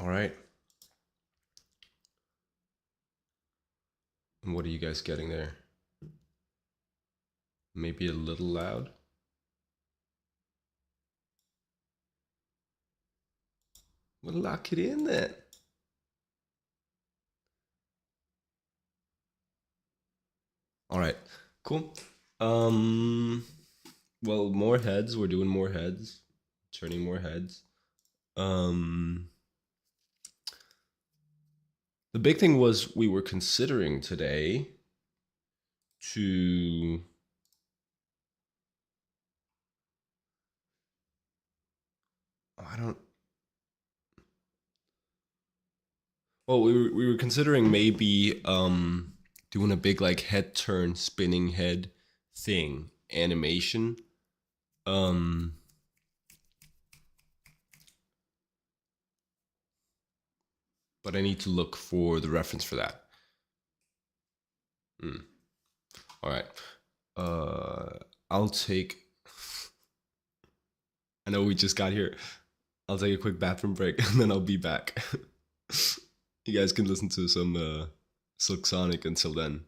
All right. And what are you guys getting there? Maybe a little loud? Well, lock it in then. All right. Cool. Um, well, more heads. We're doing more heads, turning more heads. Um, the big thing was we were considering today to I don't well we were considering maybe doing a big like head turn spinning head thing animation. Um but I need to look for the reference for that. Mm. All right. Uh I'll take I know we just got here. I'll take a quick bathroom break and then I'll be back. You guys can listen to some Silk Sonic until then.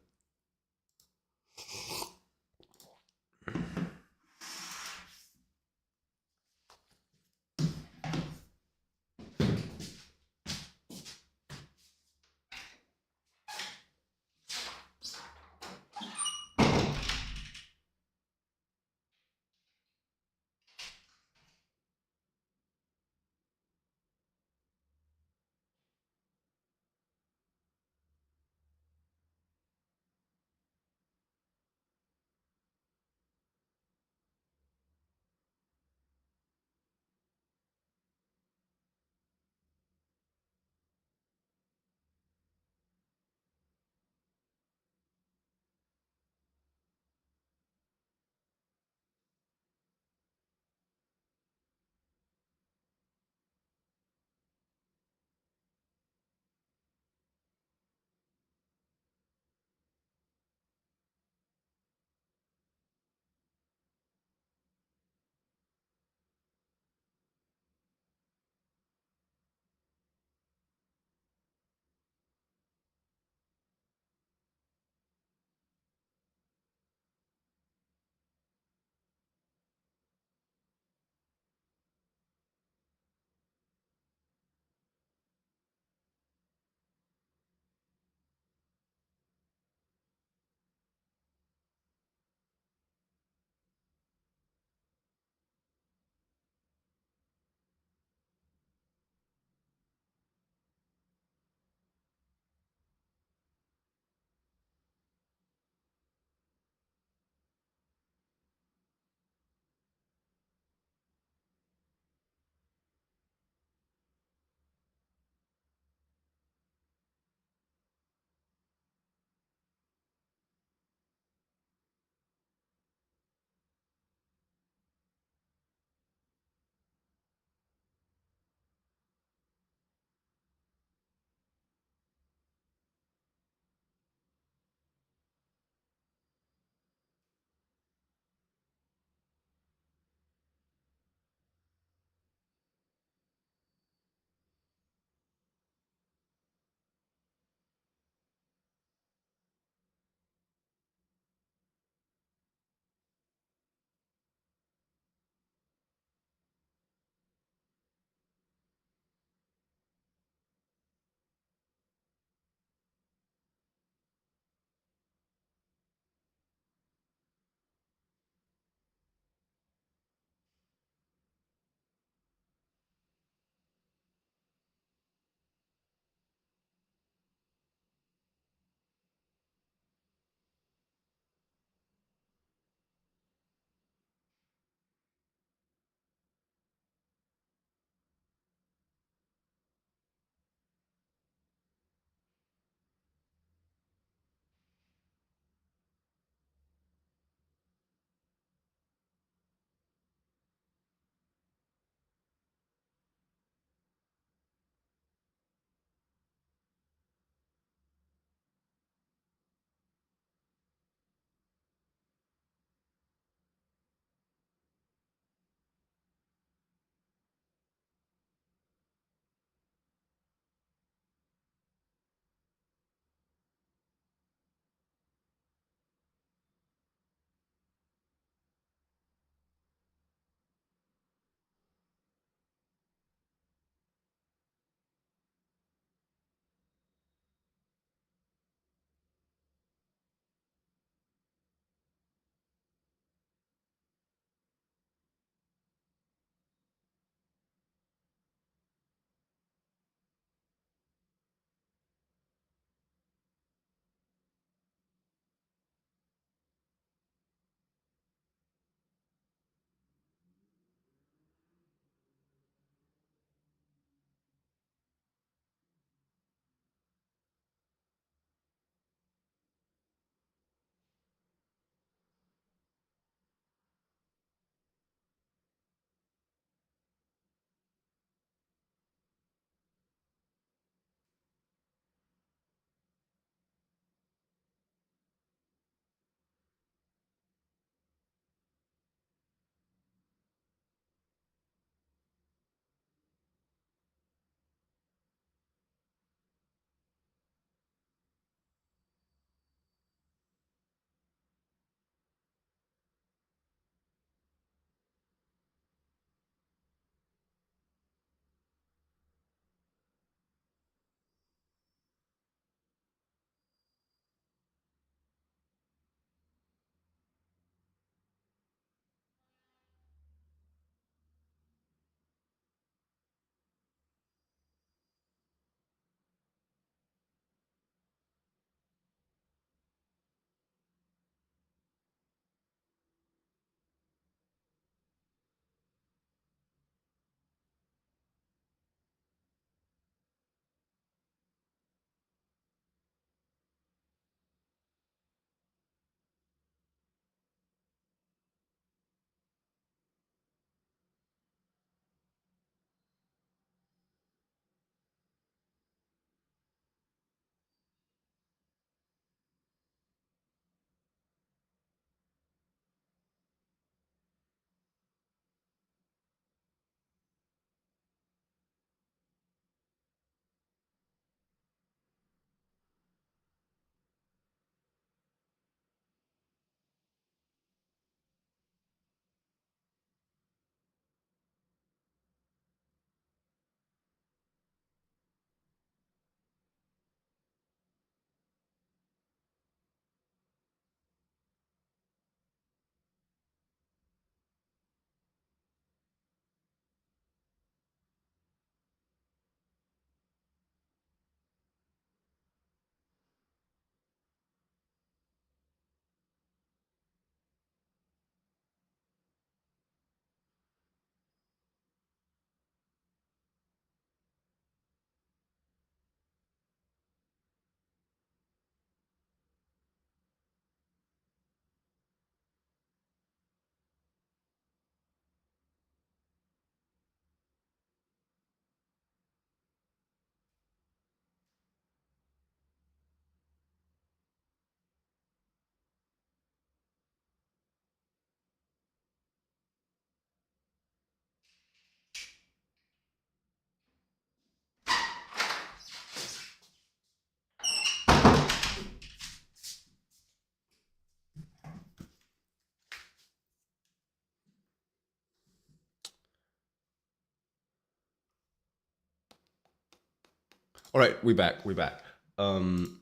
All right, we back. We back. Um,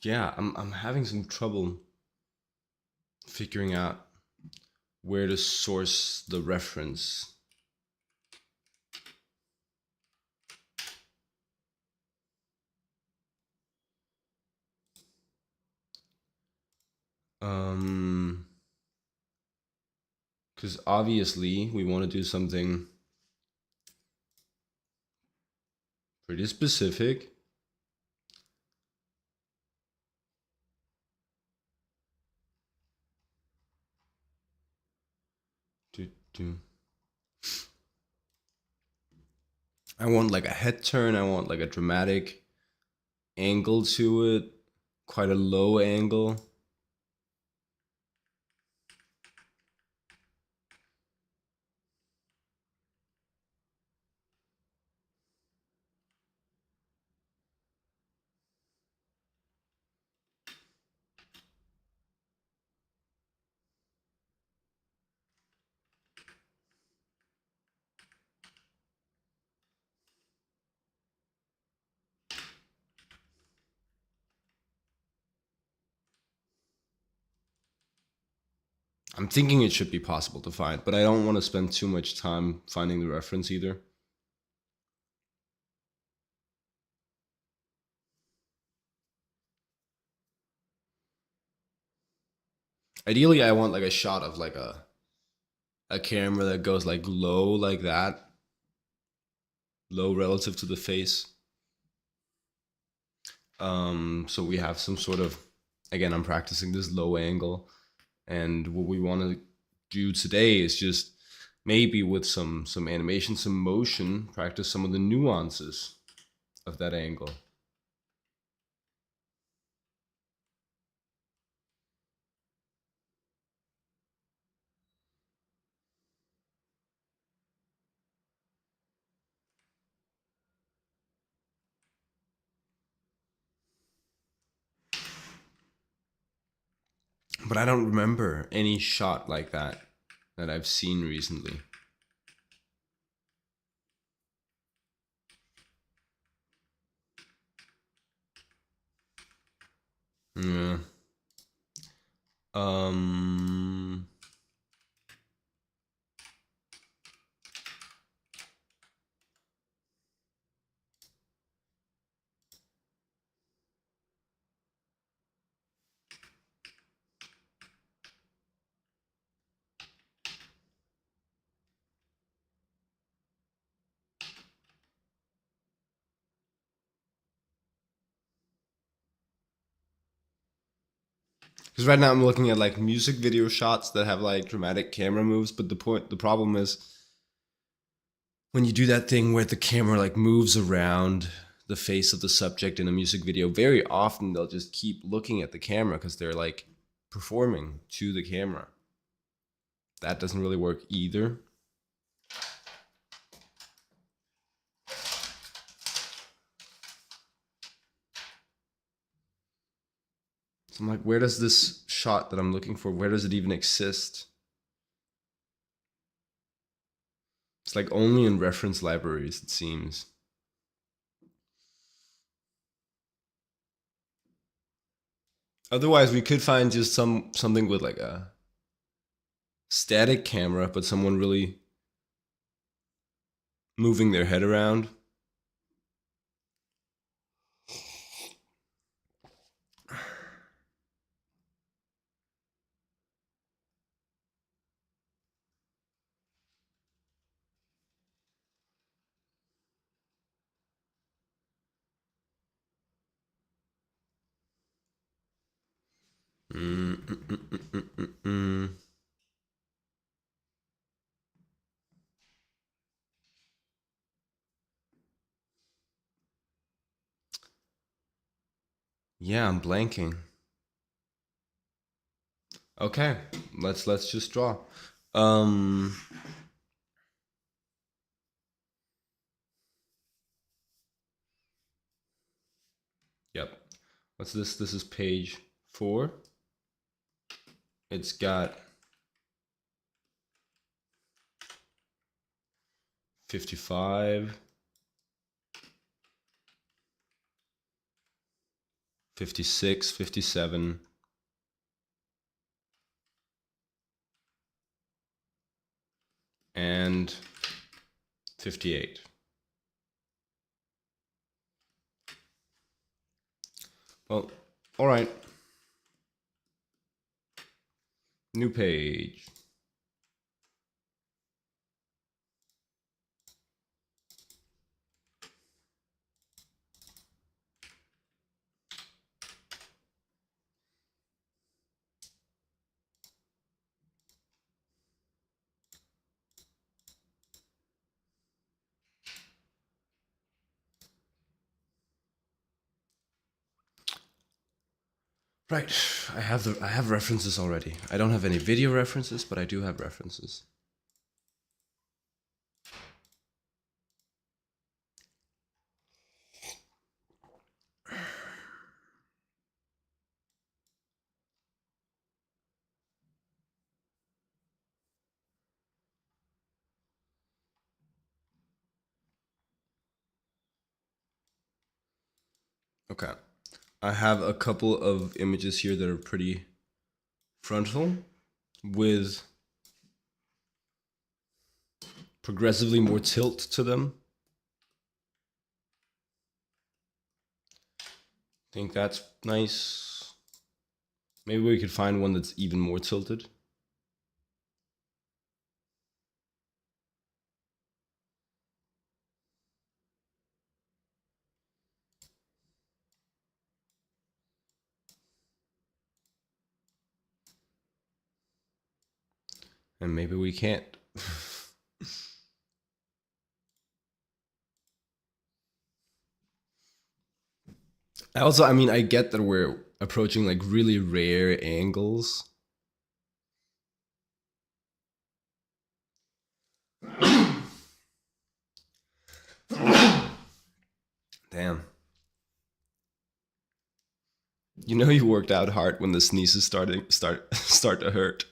yeah, I'm having some trouble figuring out where to source the reference. Um, because obviously we want to do something pretty specific. Do, do. I want like a head turn. I want like a dramatic angle to it, quite a low angle. I'm thinking it should be possible to find, but I don't want to spend too much time finding the reference either. Ideally, I want like a shot of like a camera that goes like low like that, low relative to the face. So we have some sort of, again, I'm practicing this low angle, and what we want to do today is just maybe with some animation, some motion, practice some of the nuances of that angle. But I don't remember any shot like that I've seen recently. Yeah. Um. Because right now I'm looking at like music video shots that have like dramatic camera moves, but the problem is when you do that thing where the camera like moves around the face of the subject in a music video, very often they'll just keep looking at the camera because they're like performing to the camera. That doesn't really work either. So I'm like, where does this shot that I'm looking for, where does it even exist? It's like only in reference libraries, it seems. Otherwise, we could find just something with like a static camera, but someone really moving their head around. Mm, mm, mm, mm, mm, mm, mm. Yeah, I'm blanking. Okay, let's just draw. Um, yep. What's this? This is page 4. It's got 55, 56, 57, and 58. Well, all right. New page. Right, I have references already. I don't have any video references, but I do have references. Okay, I have a couple of images here that are pretty frontal with progressively more tilt to them. Think that's nice. Maybe we could find one that's even more tilted. And maybe we can't. I mean, I get that we're approaching like really rare angles. Damn. You know you worked out hard when the sneezes start to hurt.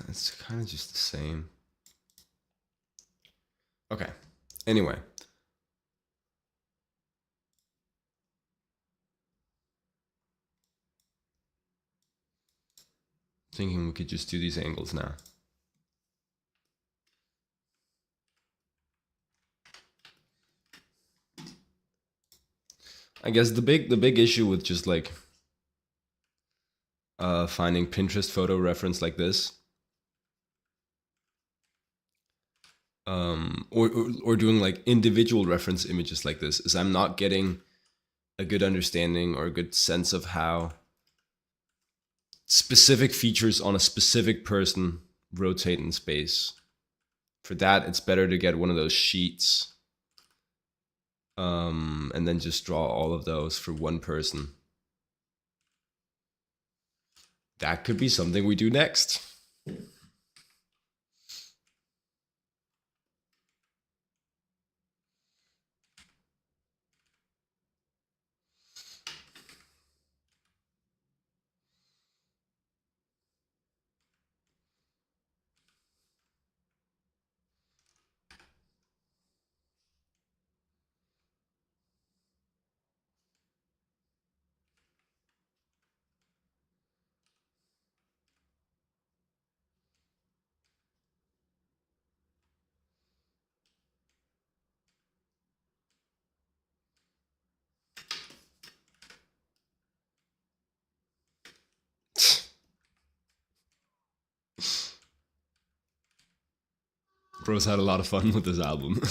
It's kind of just the same. Okay. Anyway. Thinking we could just do these angles now. I guess the big issue with just like finding Pinterest photo reference like this, or doing like individual reference images like this, is I'm not getting a good understanding or a good sense of how specific features on a specific person rotate in space. For that, it's better to get one of those sheets, and then just draw all of those for one person. That could be something we do next. Bro's had a lot of fun with this album.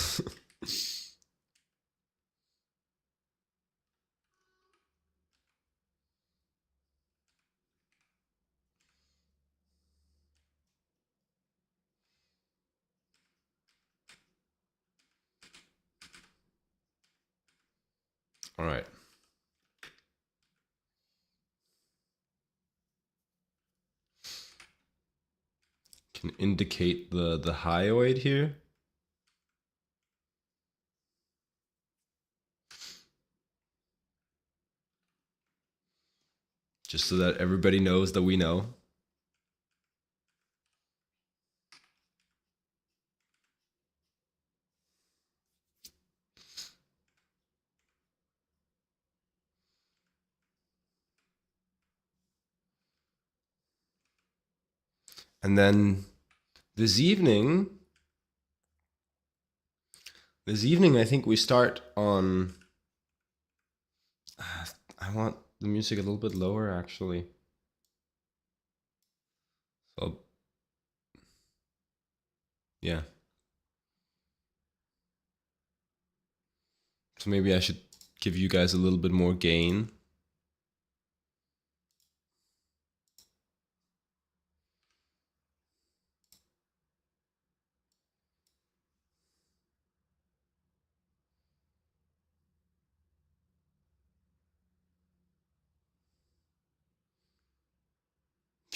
All right. Can indicate the hyoid here. just so that everybody knows that we know. And then this evening, I think we start on. I want the music a little bit lower, actually. So, yeah. So maybe I should give you guys a little bit more gain.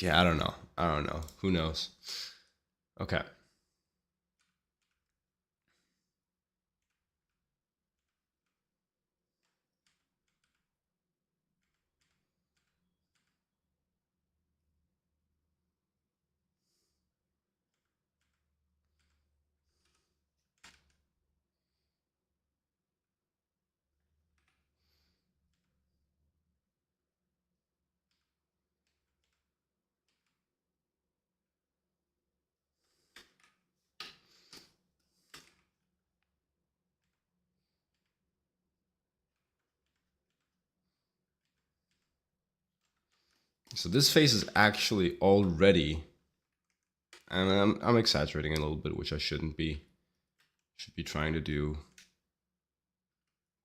Yeah, I don't know. Who knows? Okay. So this face is actually already, and I'm exaggerating a little bit, which I shouldn't be. Should be trying to do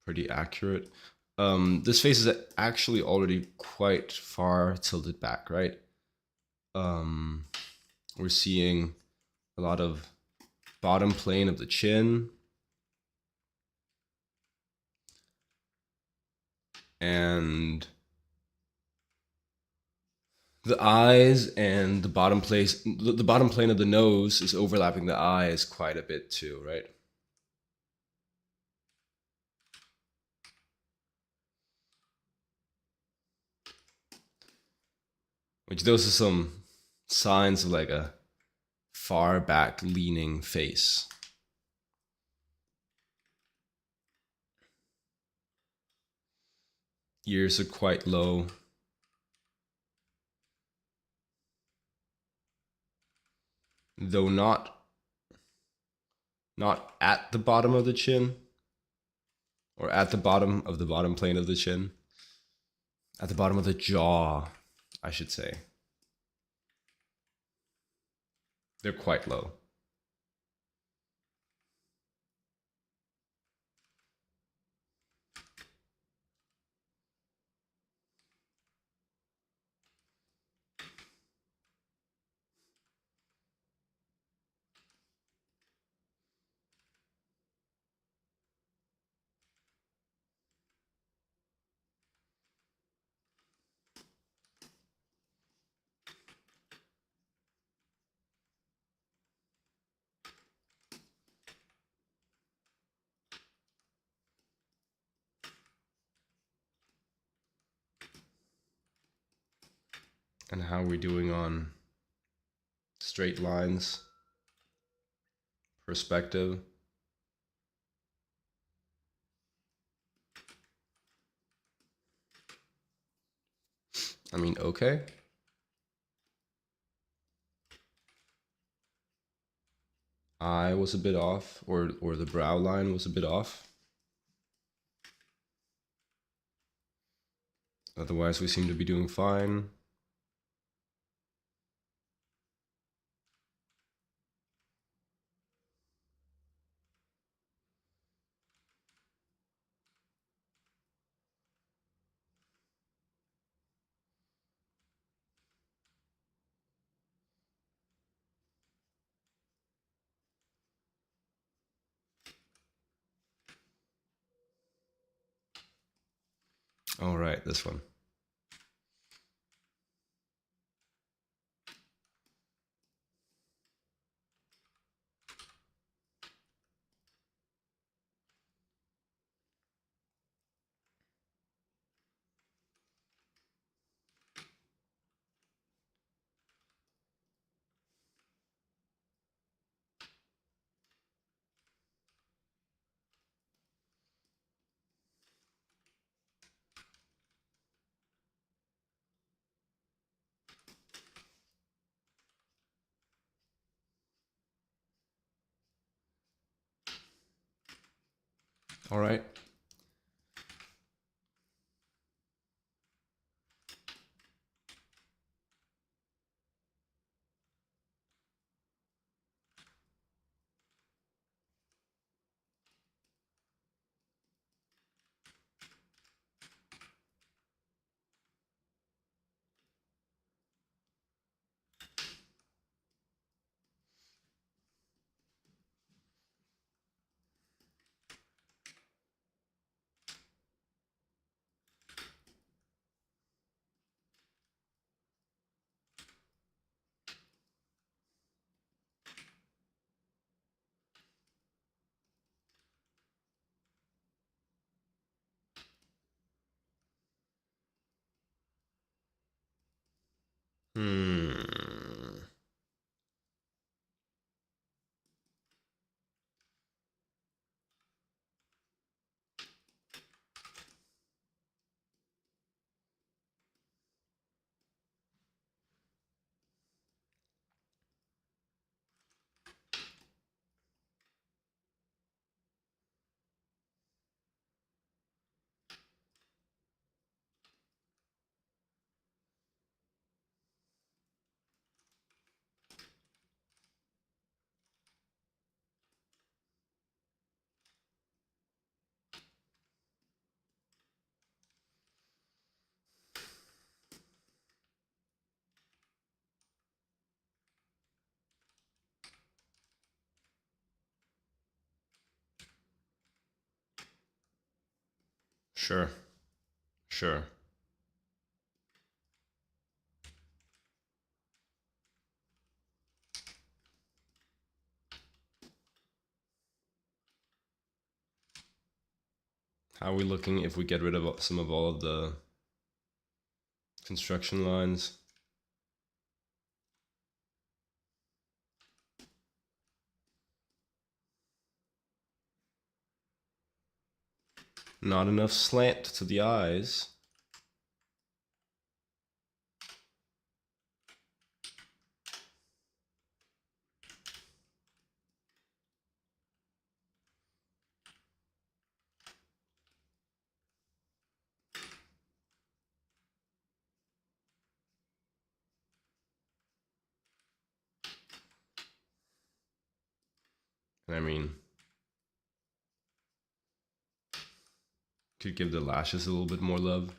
pretty accurate. This face is actually already quite far tilted back, right? We're seeing a lot of bottom plane of the chin, and the eyes and the bottom plane of the nose is overlapping the eyes quite a bit too, right? Which those are some signs of like a far back leaning face. Ears are quite low. Though not at the bottom of the chin, or at the bottom of the bottom plane of the chin. At the bottom of the jaw, I should say. They're quite low. And how are we doing on straight lines, perspective? I mean, okay. Eye was a bit off, or the brow line was a bit off. Otherwise, we seem to be doing fine. All right, this one. All right. Hmm. Sure. Sure. How are we looking if we get rid of some of all of the construction lines? Not enough slant to the eyes. I mean, could give the lashes a little bit more love.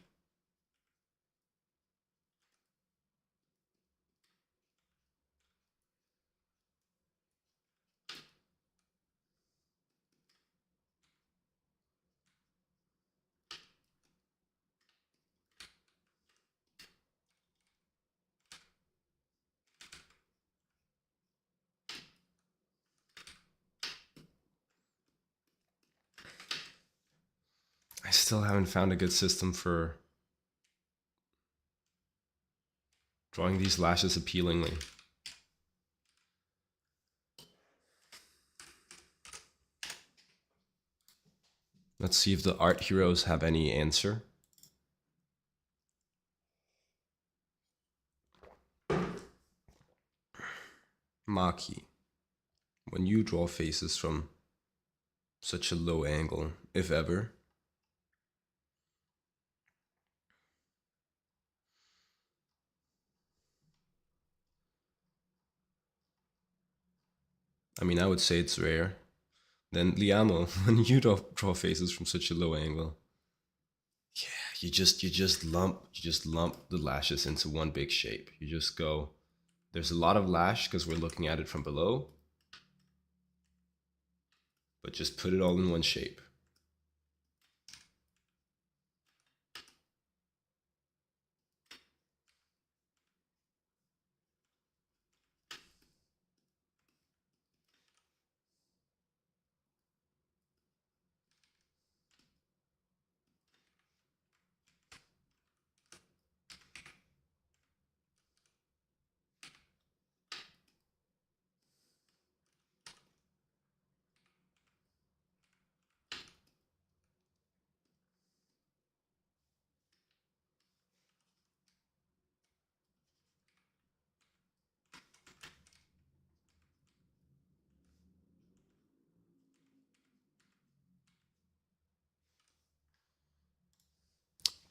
I still haven't found a good system for drawing these lashes appealingly. Let's see if the art heroes have any answer. Maki, when you draw faces from such a low angle, if ever, I mean, I would say it's rare. Then Liamo, when you draw faces from such a low angle, yeah, you just lump the lashes into one big shape. You just go. There's a lot of lash because we're looking at it from below, but just put it all in one shape.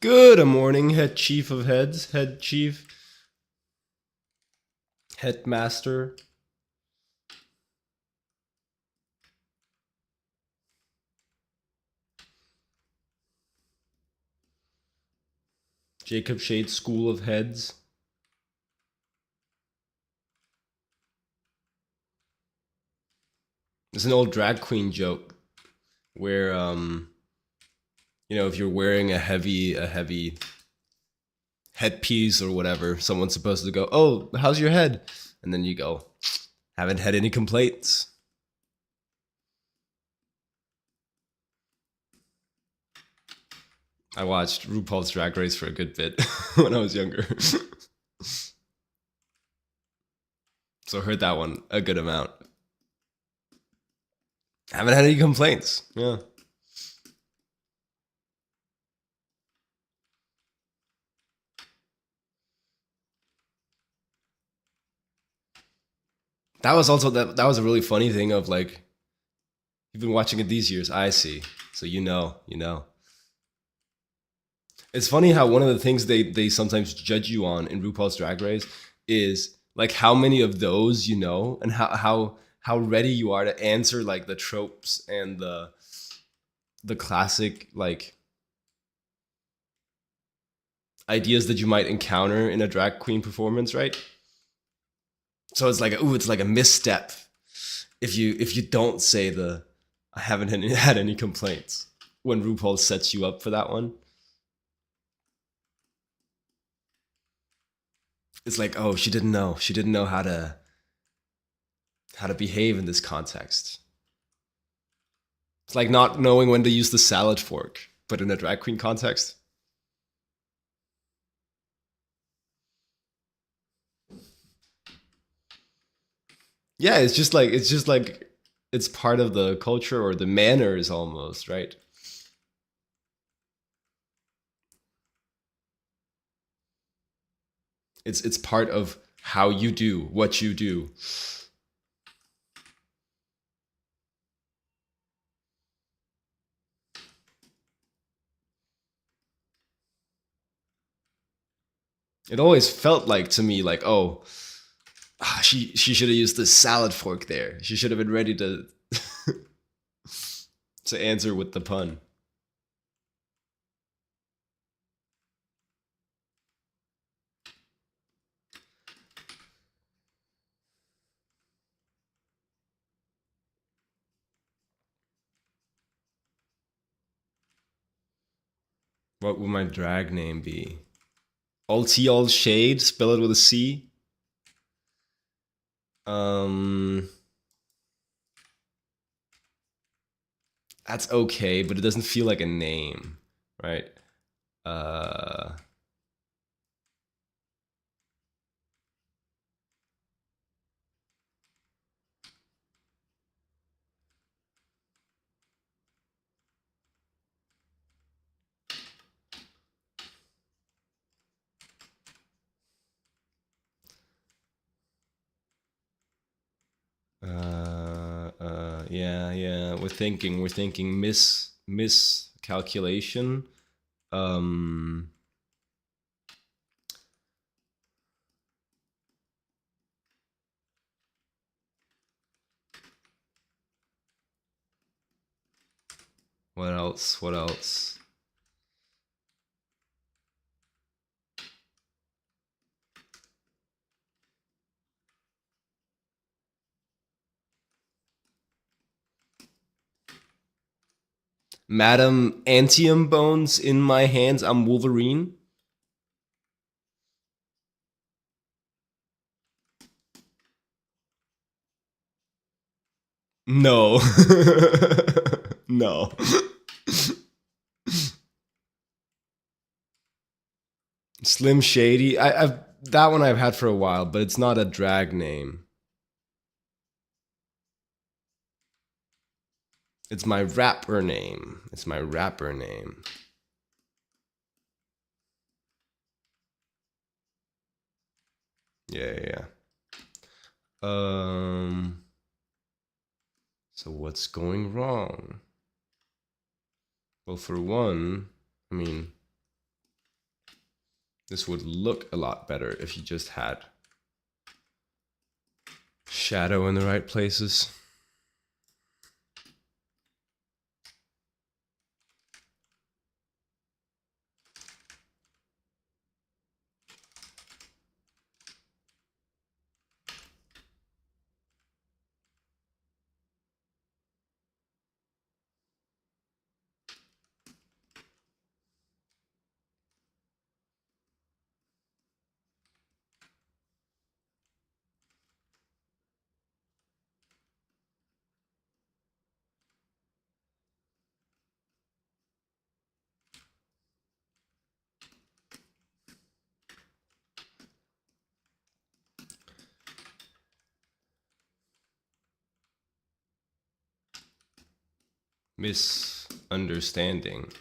Good morning, head chief of heads, head chief, headmaster. Jacob Shade School of Heads. It's an old drag queen joke where if you're wearing a heavy headpiece or whatever, someone's supposed to go, "Oh, how's your head?" And then you go, "Haven't had any complaints." I watched RuPaul's Drag Race for a good bit when I was younger. So heard that one a good amount. Haven't had any complaints. Yeah. That was also that was a really funny thing of like, you've been watching it these years. I see. So you know. It's funny how one of the things they sometimes judge you on in RuPaul's Drag Race is like how many of those you know, and how ready you are to answer like the tropes and the classic like ideas that you might encounter in a drag queen performance, right? So it's like, ooh, it's like a misstep if you don't say the "I haven't had any complaints" when RuPaul sets you up for that one. It's like, oh, she didn't know. She didn't know how to behave in this context. It's like not knowing when to use the salad fork, but in a drag queen context. Yeah, it's just like it's part of the culture or the manners almost, right? It's part of how you do what you do. It always felt like to me like, oh, she should have used the salad fork there. She should have been ready to to answer with the pun. What would my drag name be? All tea, all shade. Spell it with a C. Um, that's okay, but it doesn't feel like a name, right? Uh, yeah. We're thinking miscalculation. Um, what else? What else? Madam Antium Bones in my hands. I'm Wolverine. No. No. Slim Shady. I've that one I've had for a while, but it's not a drag name. It's my rapper name. It's my rapper name. Yeah. So what's going wrong? Well, for one, I mean, This would look a lot better if you just had shadow in the right places. Misunderstanding.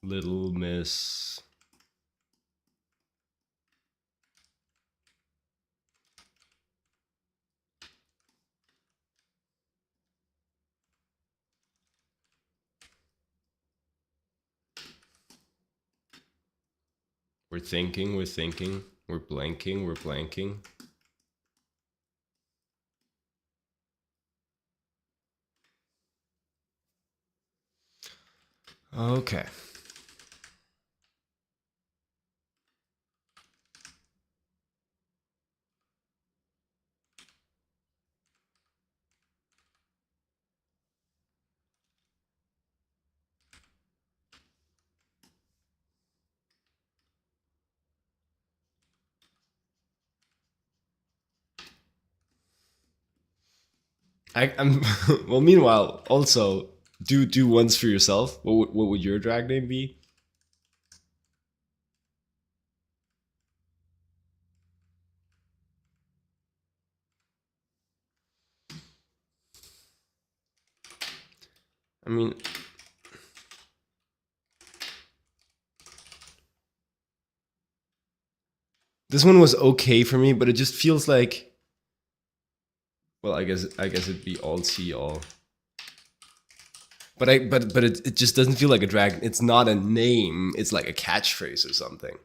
Little miss. We're thinking, we're blanking, we're blanking. Okay. I'm well. Meanwhile, also do ones for yourself. What would your drag name be? I mean, this one was okay for me, but it just feels like, well, I guess it'd be all see all. But it just doesn't feel like a drag. It's not a name. It's like a catchphrase or something.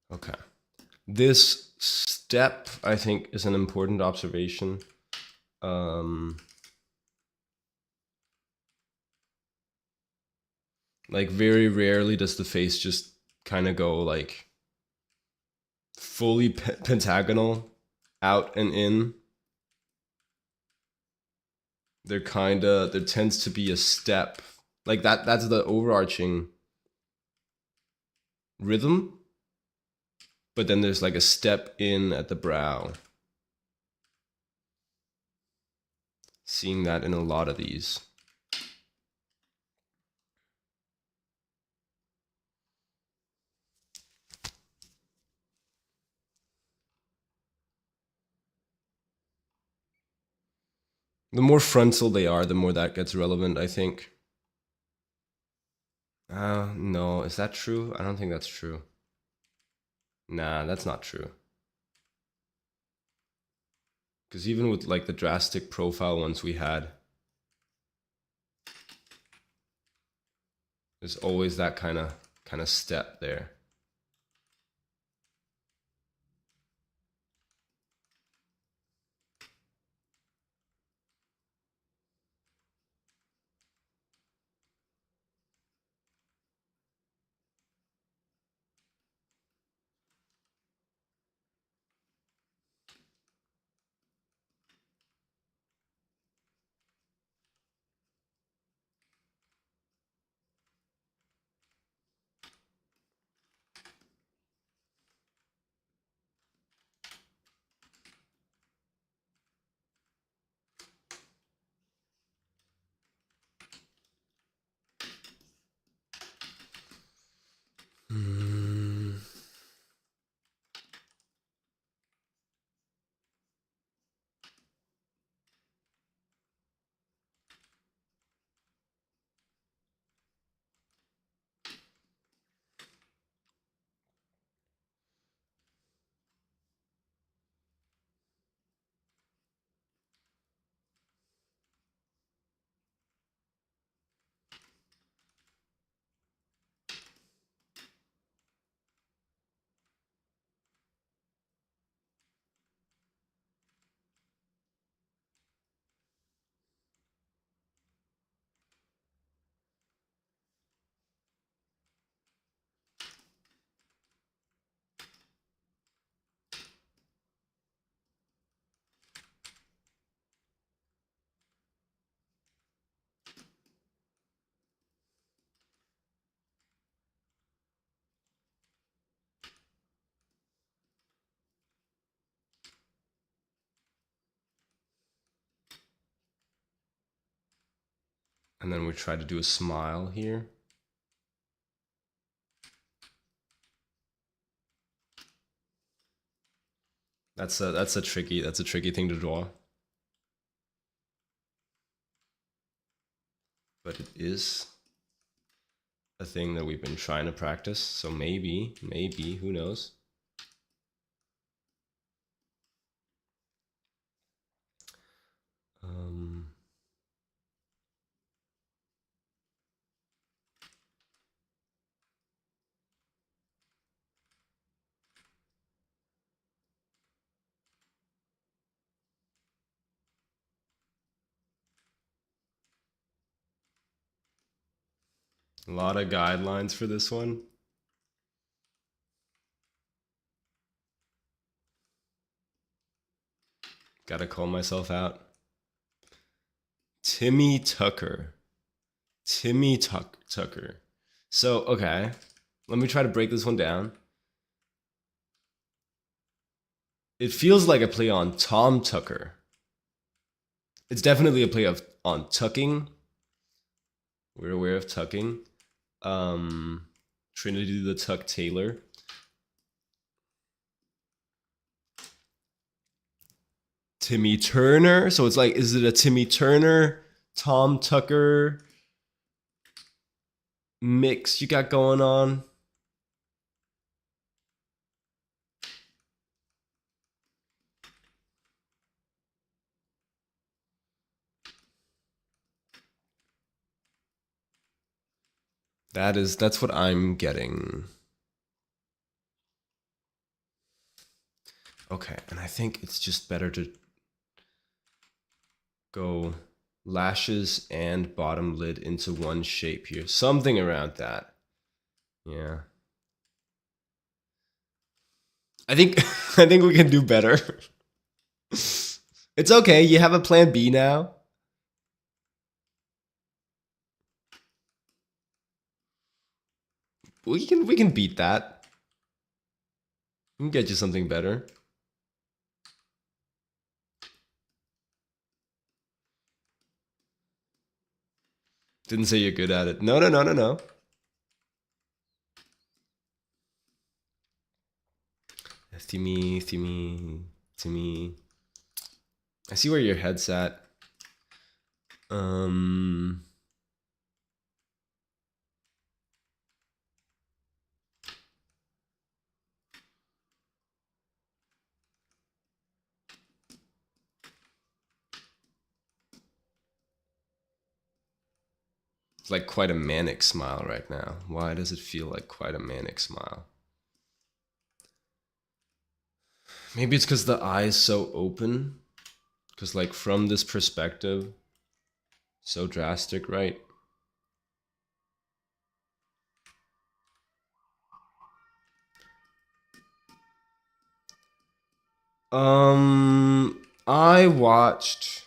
Okay. This step, I think, is an important observation. Like very rarely does the face just kind of go like fully pentagonal out and in. There tends to be a step like that. That's the overarching rhythm, but then there's like a step in at the brow. Seeing that in a lot of these. The more frontal they are, the more that gets relevant, I think. No, is that true? I don't think that's true. Nah, that's not true. Because even with like the drastic profile ones we had, there's always that kind of step there. And then we try to do a smile here. That's a tricky thing to draw. But it is a thing that we've been trying to practice. So maybe, who knows? A lot of guidelines for this one. Gotta call myself out. Timmy Tucker. Tucker. So, okay. Let me try to break this one down. It feels like a play on Tom Tucker. It's definitely a play on tucking. We're aware of tucking. Trinity the Tuck Taylor. Timmy Turner. So it's like, is it a Timmy Turner, Tom Tucker mix you got going on? That's what I'm getting. Okay, and I think it's just better to go lashes and bottom lid into one shape here. Something around that. Yeah. I think we can do better. It's okay. You have a plan B now. We can beat that. We can get you something better. Didn't say you're good at it. No. Timmy. I see where your head's at. It's like quite a manic smile right now. Why does it feel like quite a manic smile? Maybe it's because the eye's so open. Because like from this perspective, so drastic, right? I watched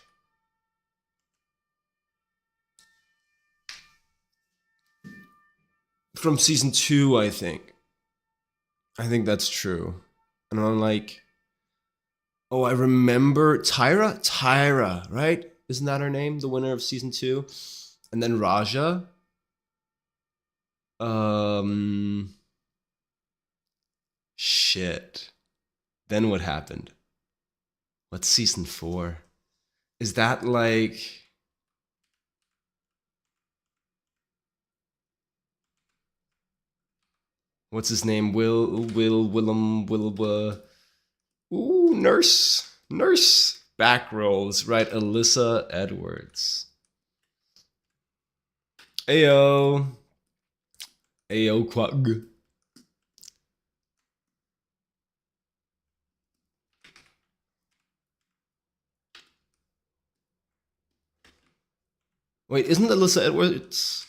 from season 2, I think. I think that's true. And I'm like, oh, I remember Tyra, right? Isn't that her name? The winner of season 2? And then Raja. Shit. Then what happened? What's season 4? Is that like... What's his name? Willem. Ooh, Nurse. Back rolls, right? Alyssa Edwards. Ayo, Quag. Wait, isn't Alyssa Edwards?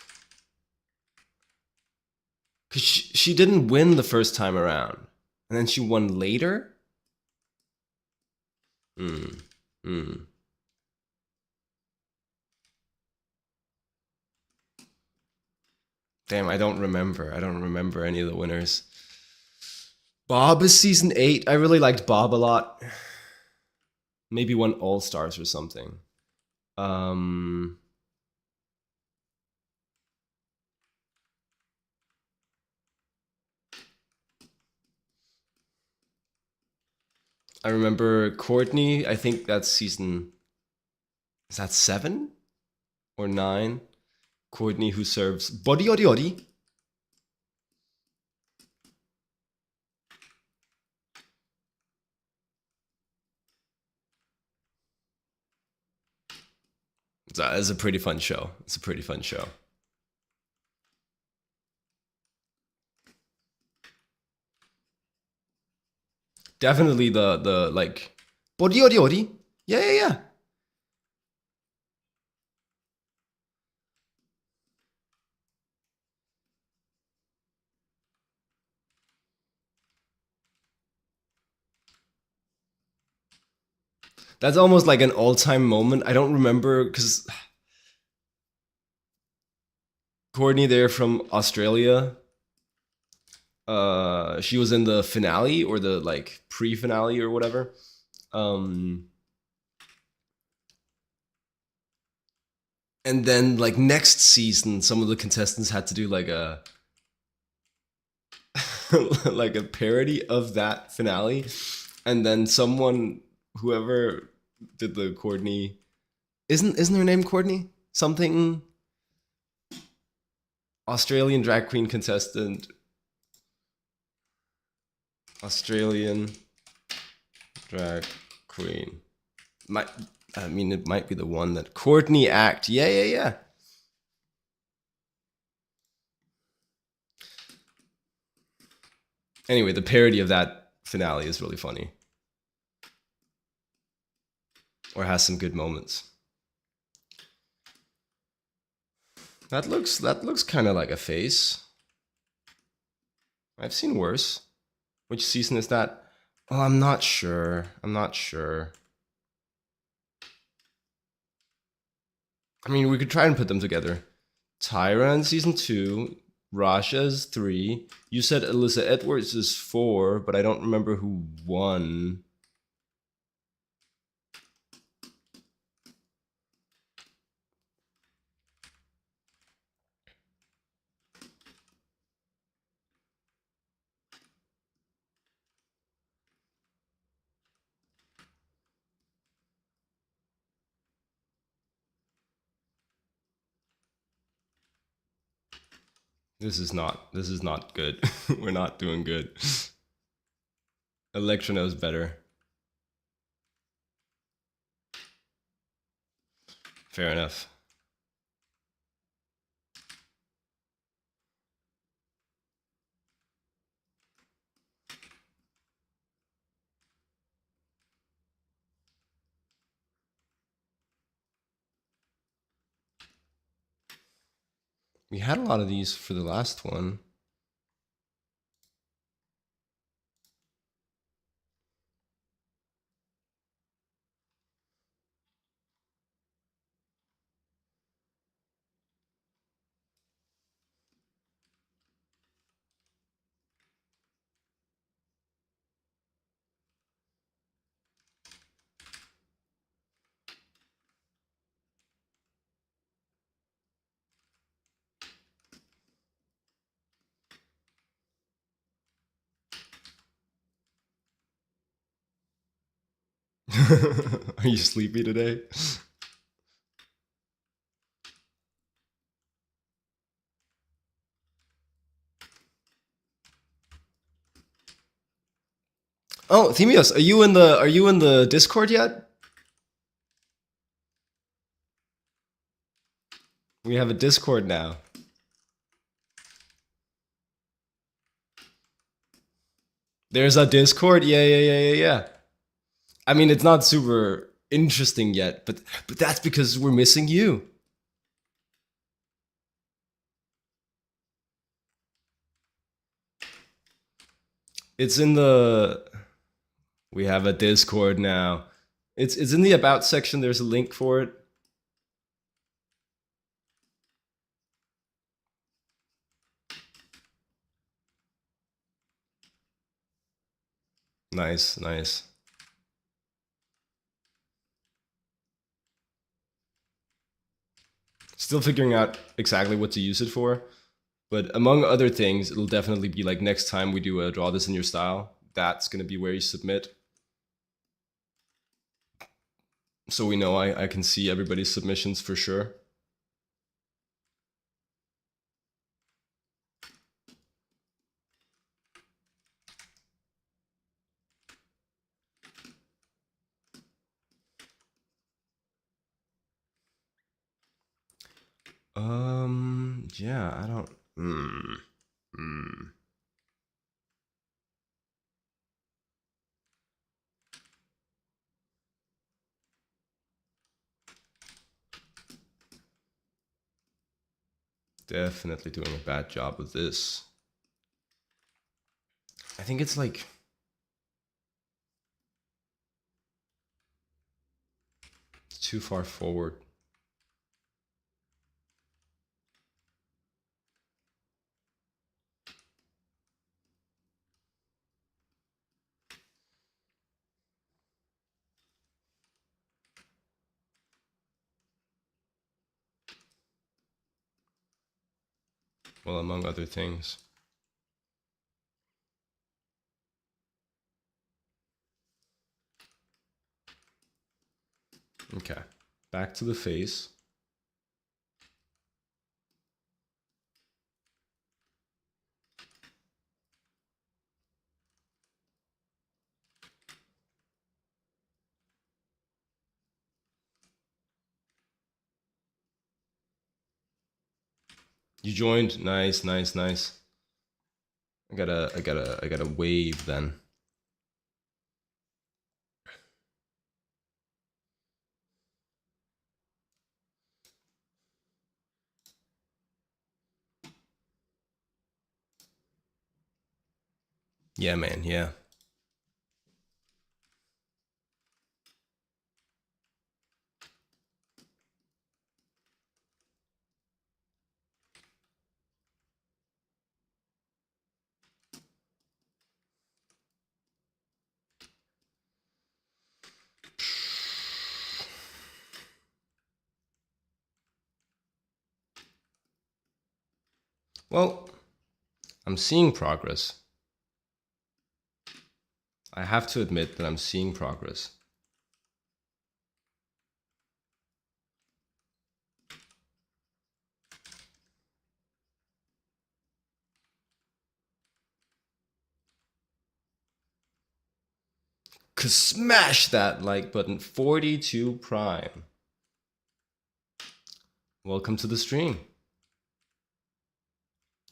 Because she didn't win the first time around. And then she won later? Damn, I don't remember any of the winners. Bob is season 8. I really liked Bob a lot. Maybe won All Stars or something. I remember Courtney. I think that's season. Is that 7 or 9? Courtney who serves body odi odi. It's a pretty fun show. It's a pretty fun show. Definitely the like body odi odi. Yeah, yeah, yeah. That's almost like an all-time moment. I don't remember because Courtney there from Australia. She was in the finale or the like pre-finale or whatever. And then like next season, some of the contestants had to do like a like a parody of that finale, and then whoever did the Courtney, isn't her name Courtney? Something Australian drag queen contestant. Australian drag queen. It might be the one that Courtney Act. Yeah, yeah, yeah. Anyway, the parody of that finale is really funny. Or has some good moments. That looks kind of like a face. I've seen worse. Which season is that? Oh, I'm not sure. I'm not sure. I mean, we could try and put them together. Tyra in season 2. Rasha is 3. You said Alyssa Edwards is 4, but I don't remember who won. This is not good. We're not doing good. Electra knows better. Fair enough. We had a lot of these for the last one. Are you sleepy today? Oh, Themios, are you in the Discord yet? We have a Discord now. There's a Discord? Yeah. I mean, it's not super interesting yet, but that's because we're missing you. It's in the We have a Discord now. It's in the about section. There's a link for it. Nice. Still figuring out exactly what to use it for. But among other things, it'll definitely be like next time we do a draw this in your style, that's going to be where you submit. so we know I can see everybody's submissions for sure. Yeah, I don't. Definitely doing a bad job with this. I think it's like too far forward. Well, among other things. Okay, back to the face. You joined. Nice, nice, nice. I gotta wave then. Yeah, man, yeah. Well, I'm seeing progress. I have to admit that I'm seeing progress. Cause smash that like button. 42 Prime. Welcome to the stream.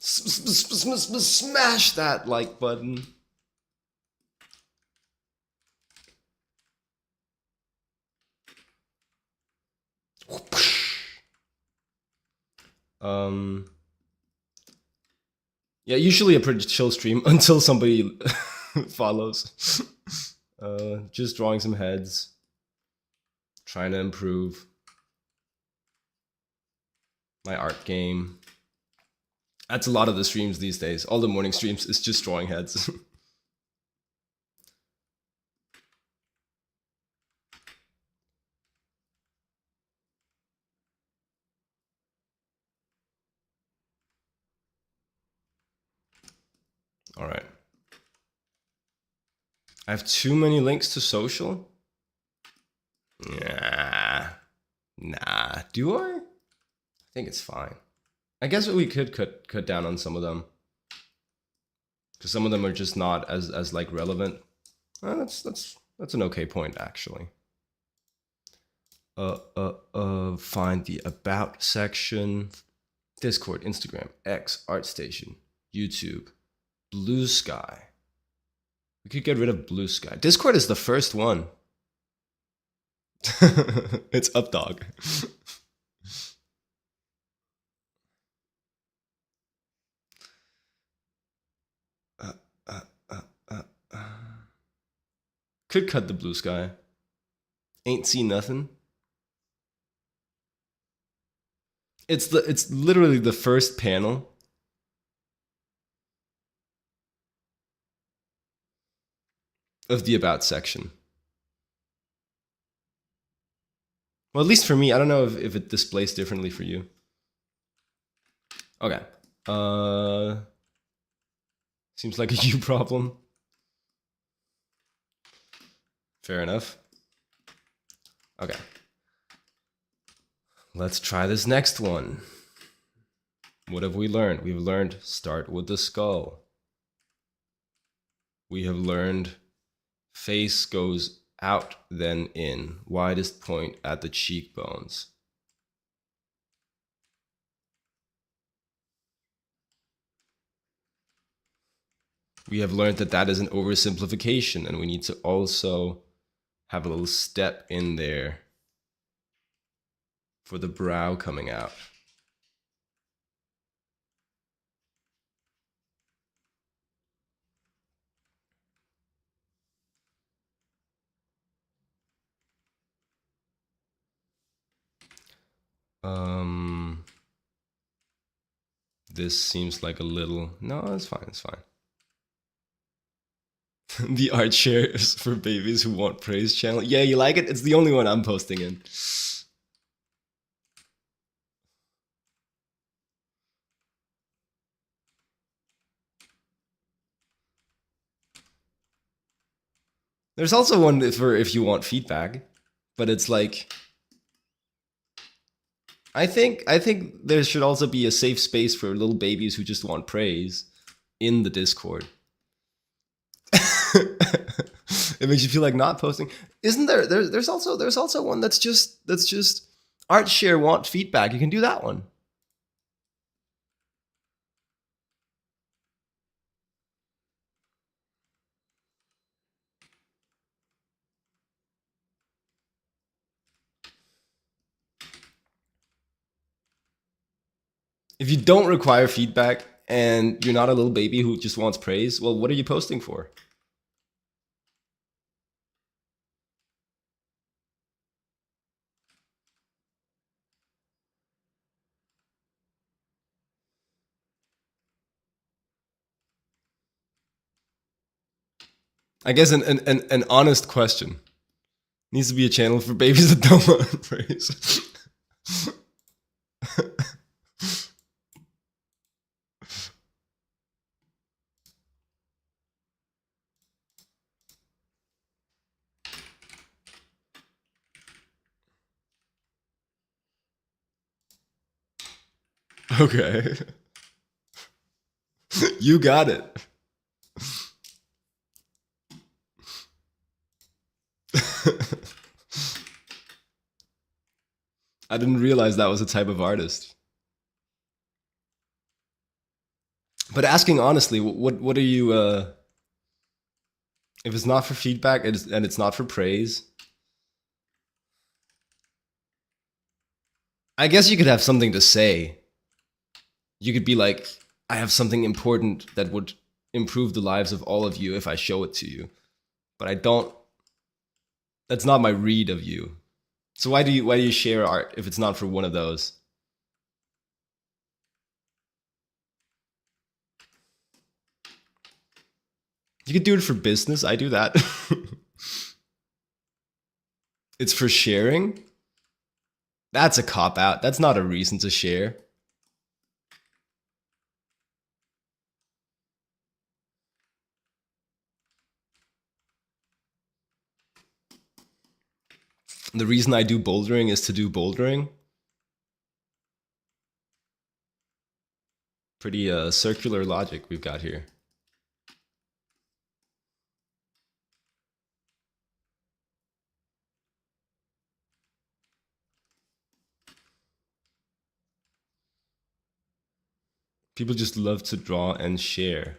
Smash that like button. Yeah, usually a pretty chill stream until somebody follows. Just drawing some heads, trying to improve my art game. That's a lot of the streams these days. All the morning streams is just drawing heads. All right. I have too many links to social? Nah. Do I? I think it's fine. I guess we could cut down on some of them, because some of them are just not as like relevant. That's an okay point actually. Find the about section, Discord, Instagram, X, ArtStation, YouTube, Blue Sky. We could get rid of Blue Sky. Discord is the first one. It's up, dog. Could cut the Blue Sky. Ain't seen nothing. It's literally the first panel. Of the about section. Well, at least for me, I don't know if it displays differently for you. Okay. Seems like a you problem. Fair enough. Okay. Let's try this next one. What have we learned? We've learned start with the skull. We have learned face goes out, then in. Widest point at the cheekbones. We have learned that that is an oversimplification, and we need to also have a little step in there for the brow coming out. This seems like a little... No, it's fine, it's fine. The art shares for babies who want praise channel. Yeah, you like it? It's the only one I'm posting in. There's also one for if you want feedback, but it's like... I think there should also be a safe space for little babies who just want praise in the Discord. It makes you feel like not posting. Isn't there? There's also one that's just art share want feedback. You can do that one. If you don't require feedback and you're not a little baby who just wants praise, well, what are you posting for? I guess an honest question. Needs to be a channel for babies that don't want praise. Okay. You got it. I didn't realize that was a type of artist. But asking honestly, what are you? If it's not for feedback and it's not for praise, I guess you could have something to say. You could be like, I have something important that would improve the lives of all of you if I show it to you. But I don't. That's not my read of you. So why do you share art if it's not for one of those? You could do it for business. I do that. It's for sharing. That's a cop out. That's not a reason to share. The reason I do bouldering is to do bouldering. Pretty circular logic we've got here. People just love to draw and share.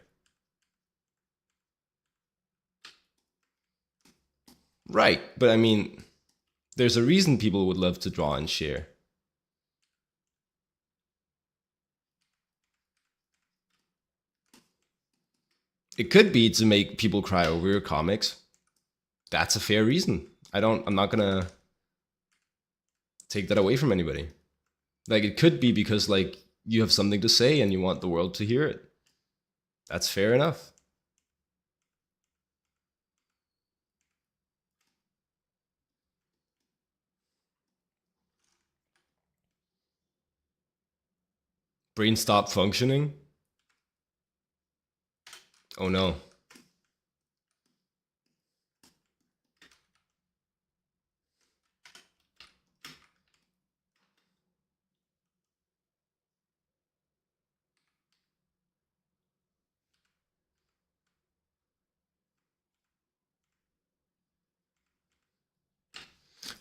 Right, but I mean, there's a reason people would love to draw and share. It could be to make people cry over your comics. That's a fair reason. I'm not gonna take that away from anybody. Like, it could be because, like, you have something to say and you want the world to hear it. That's fair enough. Brain stop functioning? Oh no.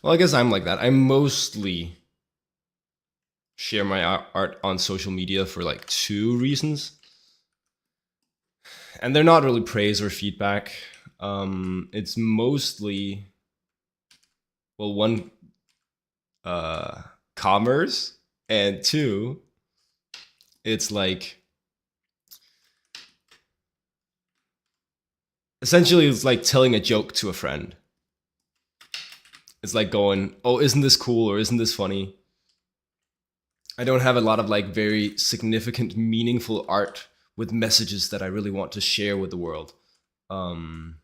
Well, I guess I'm like that. I mostly share my art on social media for like two reasons, and they're not really praise or feedback. It's mostly, well, one, uh, commerce, and two, it's like essentially it's like telling a joke to a friend. It's like going, "Oh, isn't this cool?" or "Isn't this funny?" I don't have a lot of like very significant, meaningful art with messages that I really want to share with the world. Um,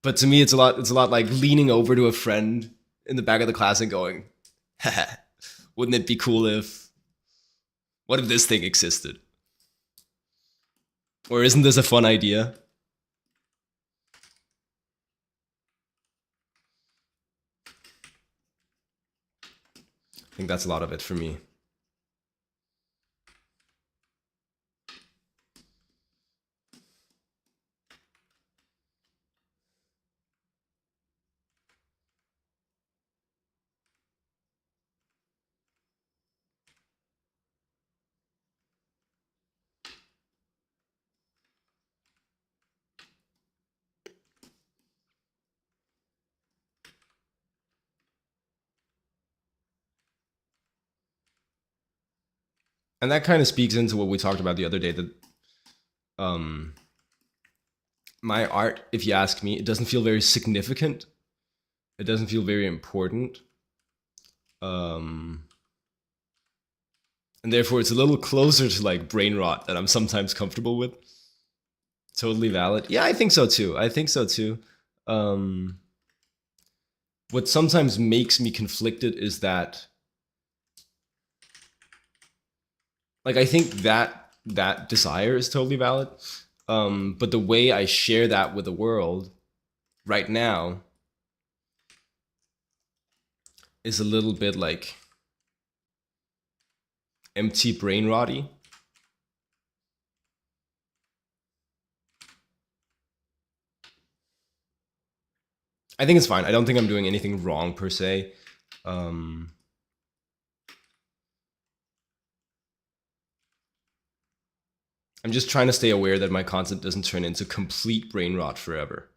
but to me, it's a lot. It's a lot like leaning over to a friend in the back of the class and going, "Haha, wouldn't it be cool if? What if this thing existed? Or isn't this a fun idea?" I think that's a lot of it for me. And that kind of speaks into what we talked about the other day, that um, my art, if you ask me, it doesn't feel very significant. It doesn't feel very important. Um, and therefore, it's a little closer to like brain rot that I'm sometimes comfortable with. Totally valid. Yeah, I think so too. I think so too. Um, what sometimes makes me conflicted is that, like, I think that that desire is totally valid. But the way I share that with the world right now is a little bit like empty brain rotty. I think it's fine. I don't think I'm doing anything wrong per se. Um, I'm just trying to stay aware that my content doesn't turn into complete brain rot forever.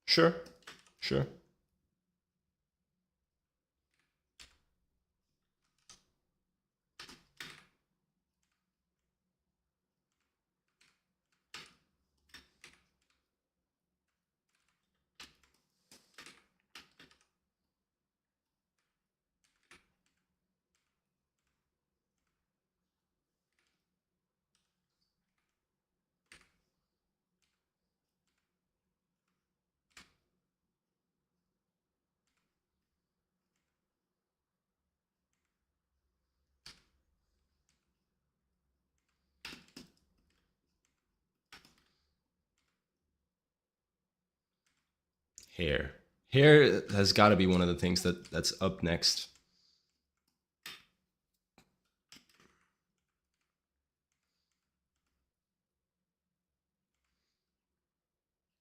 Sure, sure. Hair. Hair has got to be one of the things that's up next.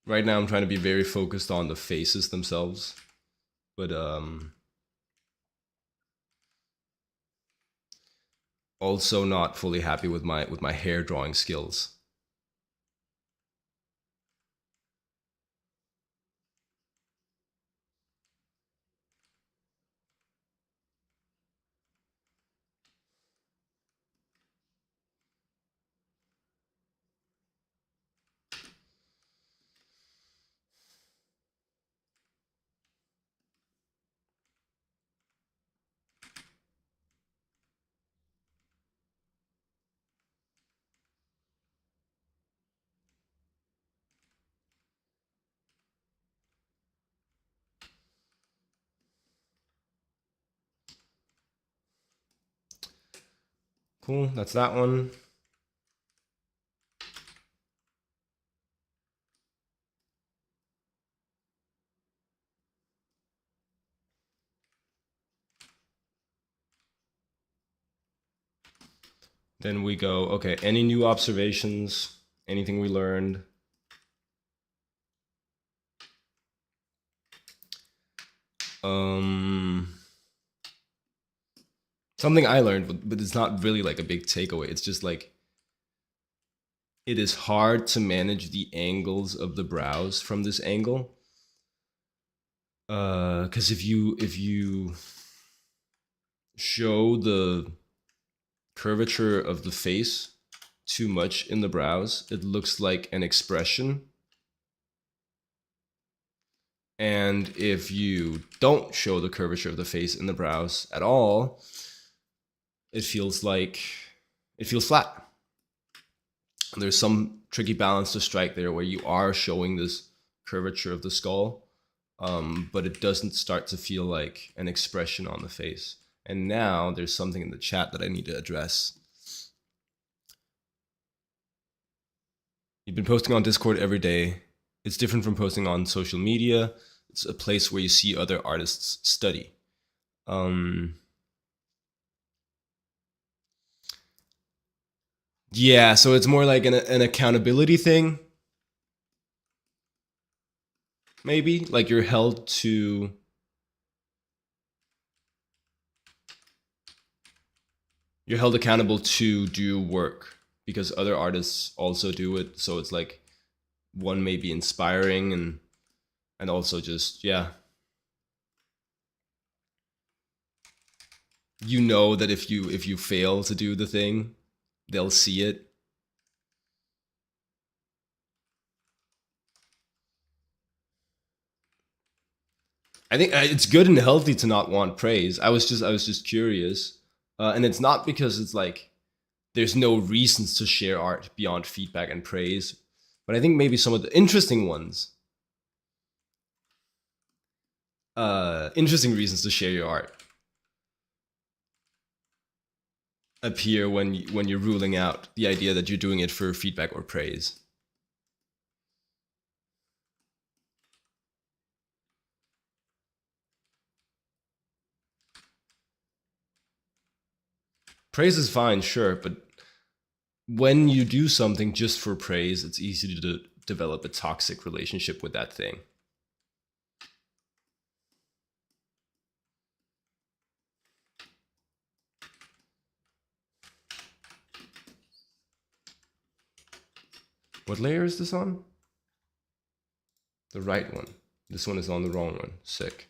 Right now, I'm trying to be very focused on the faces themselves, but also not fully happy with my hair drawing skills. Cool, that's that one. Then we go, okay, any new observations, anything we learned. Something I learned, but it's not really like a big takeaway. It's just like, it is hard to manage the angles of the brows from this angle. Because if you show the curvature of the face too much in the brows, it looks like an expression. And if you don't show the curvature of the face in the brows at all, it feels flat. And there's some tricky balance to strike there where you are showing this curvature of the skull, but it doesn't start to feel like an expression on the face. And now there's something in the chat that I need to address. You've been posting on Discord every day. It's different from posting on social media. It's a place where you see other artists study. Yeah, so it's more like an accountability thing. Maybe like you're held accountable to do work because other artists also do it. So it's like one may be inspiring and also just, yeah, you know that if you fail to do the thing, they'll see it. I think it's good and healthy to not want praise. I was just curious, and it's not because it's like there's no reasons to share art beyond feedback and praise, but I think maybe some of the interesting ones, interesting reasons to share your art, appear when you're ruling out the idea that you're doing it for feedback or praise. Praise is fine, sure, but when you do something just for praise, it's easy to develop a toxic relationship with that thing. What layer is this on? The right one. This one is on the wrong one. Sick.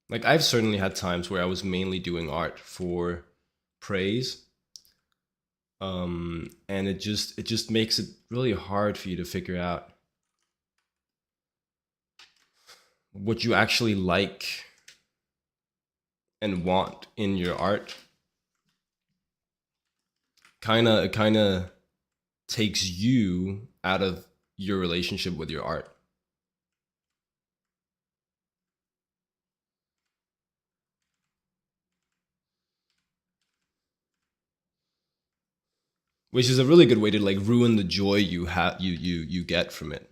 Like I've certainly had times where I was mainly doing art for praise. And it just makes it really hard for you to figure out what you actually like and want in your art. Kind of takes you out of your relationship with your art. Which is a really good way to like ruin the joy you get from it.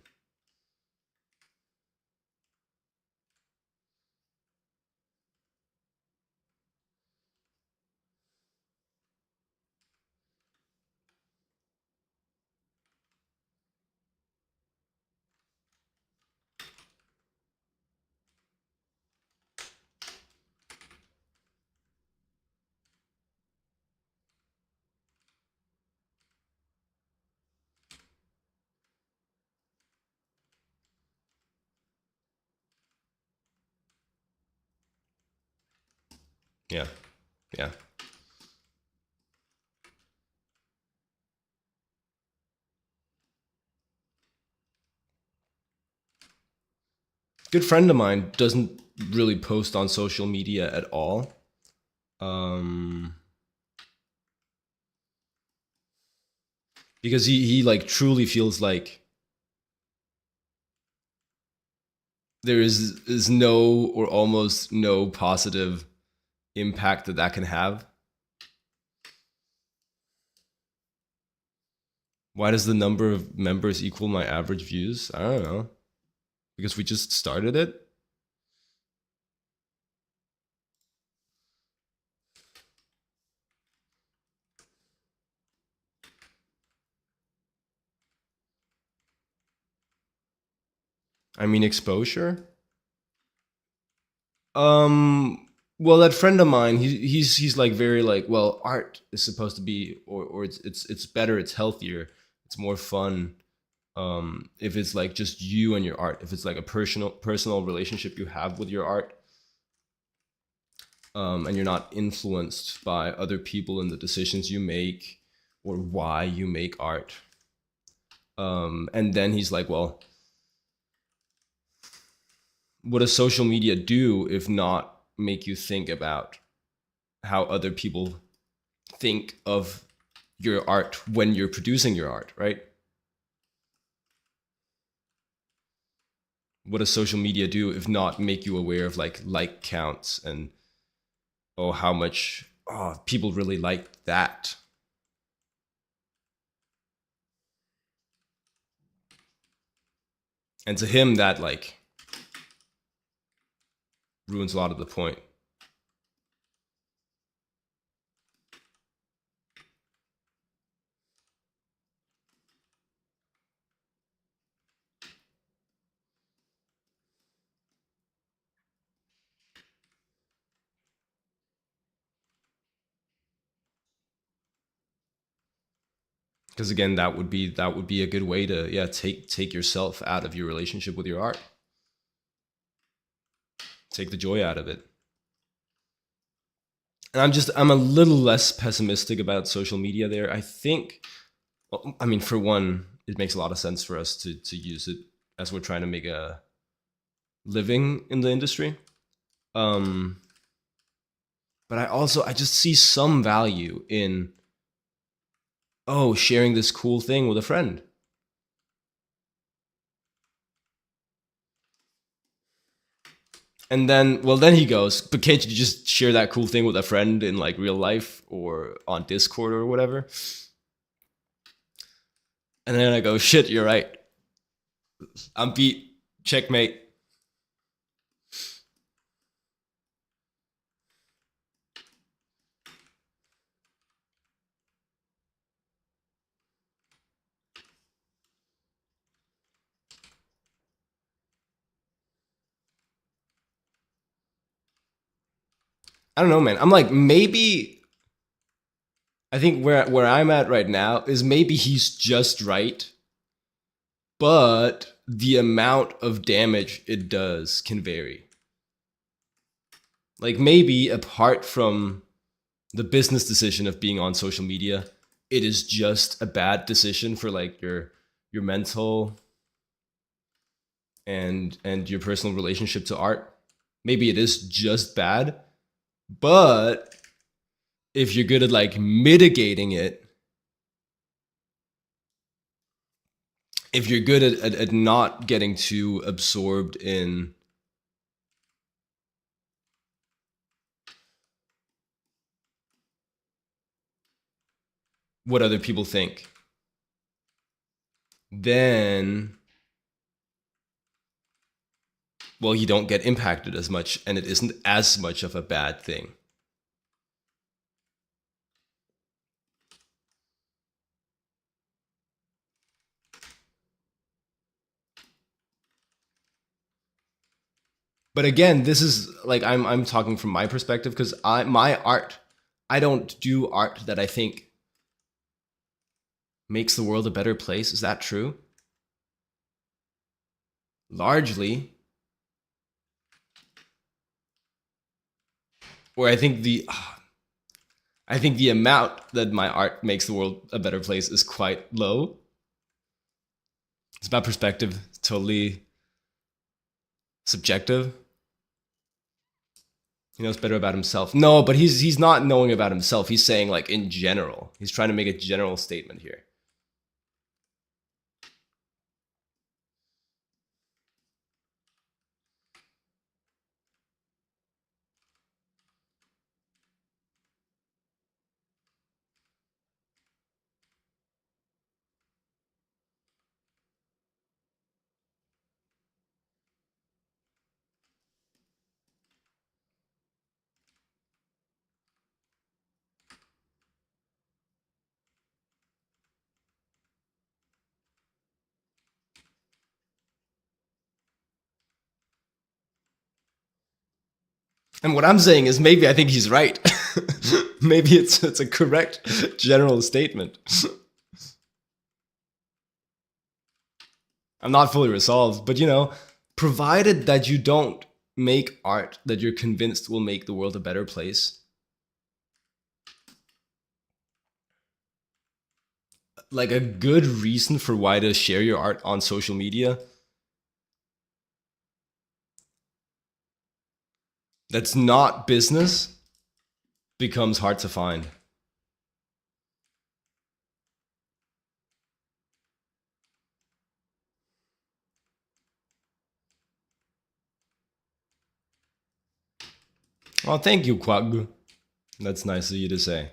Yeah. Yeah. Good friend of mine doesn't really post on social media at all. Um, because he like truly feels like there is no or almost no positive impact that that can have. Why does the number of members equal my average views? I don't know. Because we just started it. I mean, exposure. Well, that friend of mine, he's like very like, well, art is supposed to be, or it's better, it's healthier, it's more fun. If it's like just you and your art, if it's like a personal relationship you have with your art, and you're not influenced by other people and the decisions you make or why you make art. And then he's like, well, what does social media do if not make you think about how other people think of your art when you're producing your art, right? What does social media do if not make you aware of like counts and oh how much people really like that? And to him that like ruins a lot of the point. Because again, that would be a good way to take yourself out of your relationship with your art, take the joy out of it. And I'm a little less pessimistic about social media there. I think, well, I mean, for one, it makes a lot of sense for us to use it as we're trying to make a living in the industry. Um, but I just see some value in sharing this cool thing with a friend. And then he goes, but can't you just share that cool thing with a friend in like real life or on Discord or whatever? And then I go, shit, you're right. I'm beat. Checkmate. I don't know, man. I'm like, maybe I think where I'm at right now is maybe he's just right, but the amount of damage it does can vary. Like maybe apart from the business decision of being on social media, it is just a bad decision for like your mental and your personal relationship to art. Maybe it is just bad, but if you're good at like mitigating it, if you're good at not getting too absorbed in what other people think, then well, you don't get impacted as much and it isn't as much of a bad thing. But again, this is like I'm talking from my perspective because my art, I don't do art that I think makes the world a better place. Is that true? Largely. where I think the amount that my art makes the world a better place is quite low. It's about perspective, totally subjective. He knows better about himself. No, but he's not knowing about himself. He's saying like in general. He's trying to make a general statement here. And what I'm saying is maybe I think he's right. Maybe it's a correct general statement. I'm not fully resolved, but you know, provided that you don't make art that you're convinced will make the world a better place, like a good reason for why to share your art on social media that's not business becomes hard to find. Well, thank you, Quag. That's nice of you to say.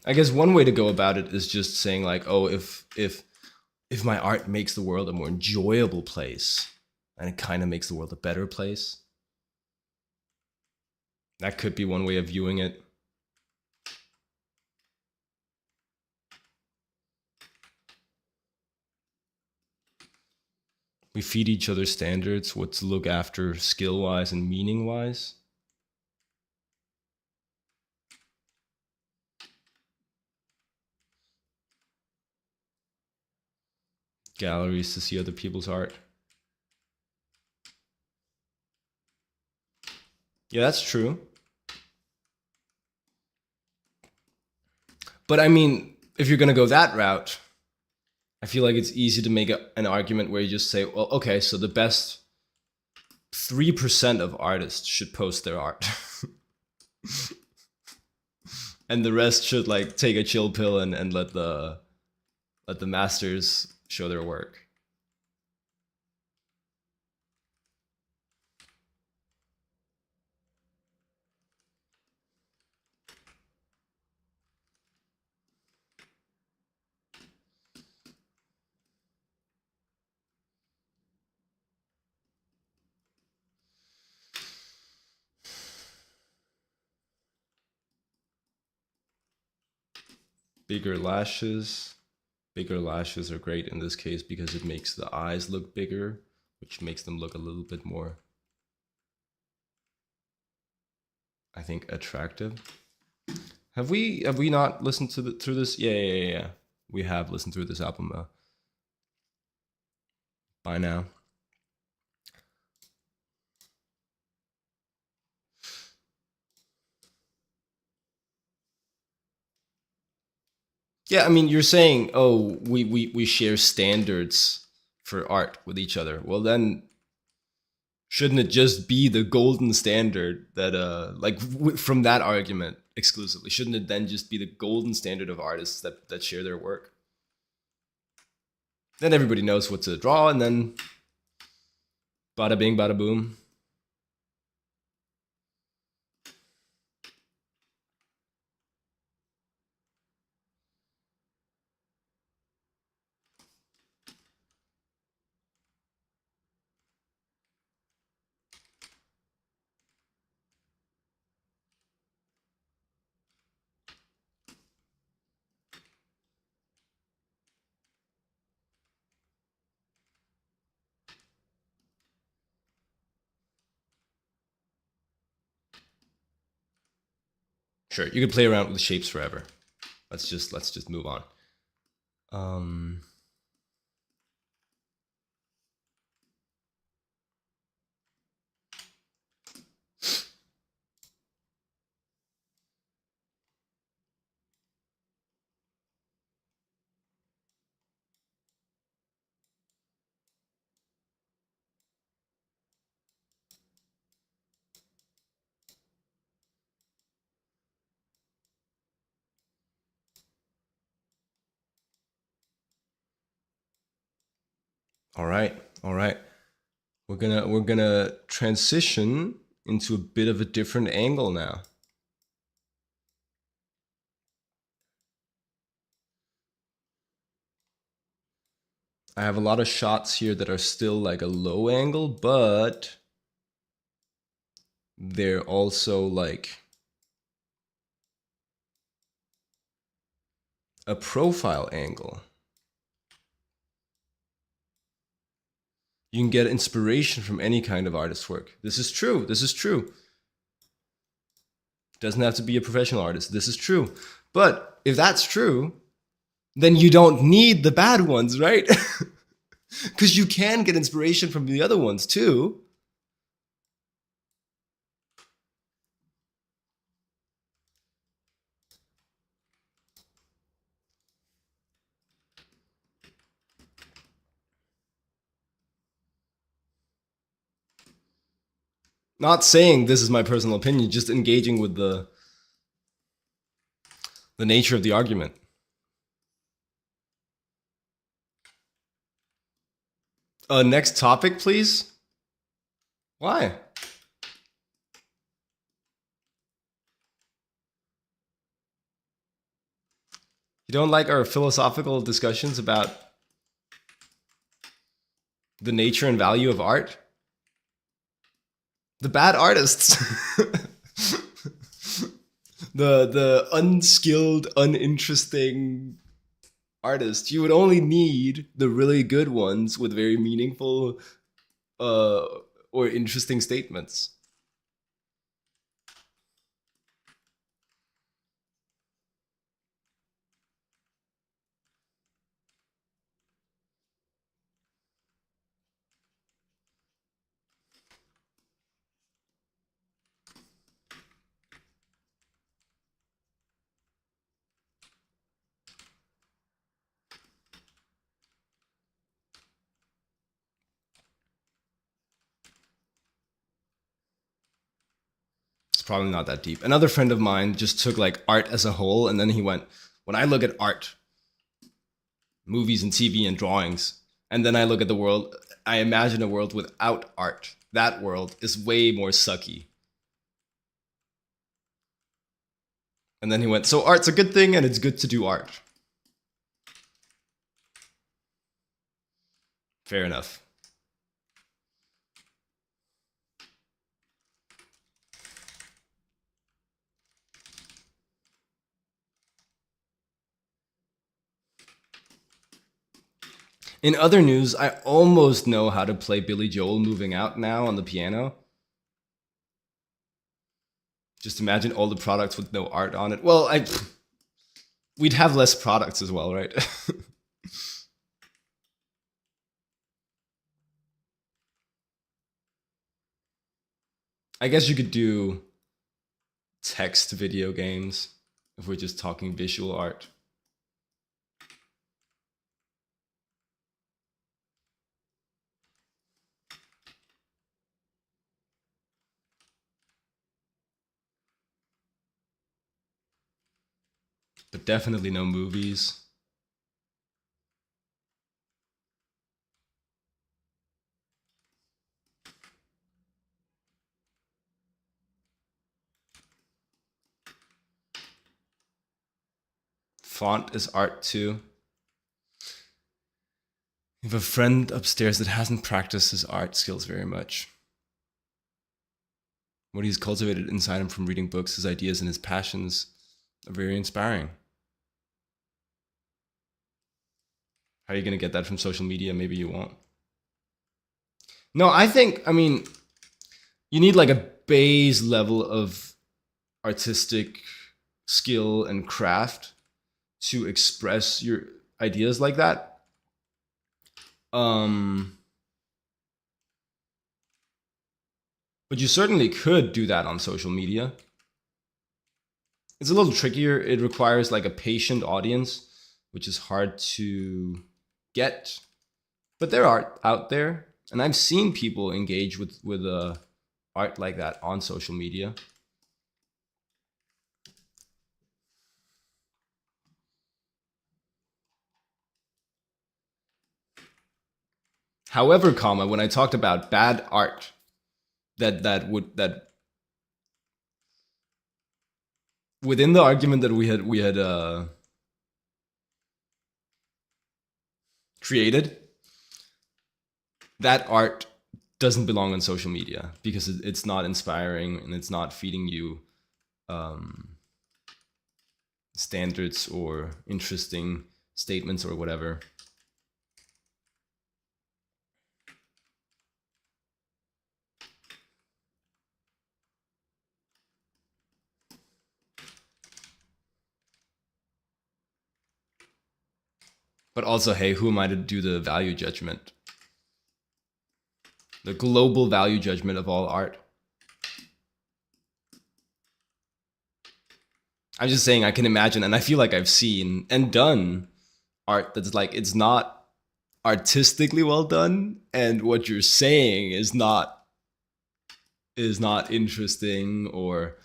I guess one way to go about it is just saying like, oh, if my art makes the world a more enjoyable place, and it kind of makes the world a better place, that could be one way of viewing it. We feed each other standards, what to look after skill-wise and meaning-wise. Galleries to see other people's art. Yeah, that's true. But I mean, if you're gonna go that route, I feel like it's easy to make an argument where you just say, well, okay, so the best 3% of artists should post their art. And the rest should like take a chill pill and let the masters show their work. Bigger lashes. Bigger lashes are great in this case because it makes the eyes look bigger, which makes them look a little bit more, I think, attractive. Have we not listened to through this? Yeah. We have listened through this album by now. Yeah, I mean, you're saying, oh, we share standards for art with each other. Well, then shouldn't it just be the golden standard that like from that argument exclusively, shouldn't it then just be the golden standard of artists that share their work? Then everybody knows what to draw, and then bada bing, bada boom. Sure, you could play around with shapes forever. Let's just move on. All right, all right. We're gonna transition into a bit of a different angle now. I have a lot of shots here that are still like a low angle, but they're also like a profile angle. You can get inspiration from any kind of artist's work. This is true. This is true. Doesn't have to be a professional artist. This is true. But if that's true, then you don't need the bad ones, right? Because you can get inspiration from the other ones too. Not saying this is my personal opinion, just engaging with the nature of the argument. Next topic, please. Why? You don't like our philosophical discussions about the nature and value of art? The bad artists. the unskilled, uninteresting artists. You would only need the really good ones with very meaningful or interesting statements. It's probably not that deep. Another friend of mine just took like art as a whole, and then he went, when I look at art, movies and TV and drawings, and then I look at the world, I imagine a world without art. That world is way more sucky. And then he went, so art's a good thing and it's good to do art. Fair enough. In other news, I almost know how to play Billy Joel Moving Out now on the piano. Just imagine all the products with no art on it. Well, we'd have less products as well, right? I guess you could do text video games if we're just talking visual art. But definitely no movies. Font is art too. I have a friend upstairs that hasn't practiced his art skills very much. What he's cultivated inside him from reading books, his ideas and his passions are very inspiring. How are you going to get that from social media? Maybe you won't. No, I mean, you need like a base level of artistic skill and craft to express your ideas like that. But you certainly could do that on social media. It's a little trickier. It requires like a patient audience, which is hard to get. But there are out there, and I've seen people engage with art like that on social media. However, when I talked about bad art, that within the argument that we had created, that art doesn't belong on social media because it's not inspiring and it's not feeding you standards or interesting statements or whatever. But also, hey, who am I to do the value judgment? The global value judgment of all art. I'm just saying I can imagine, and I feel like I've seen and done art that's like, it's not artistically well done, and what you're saying is not interesting or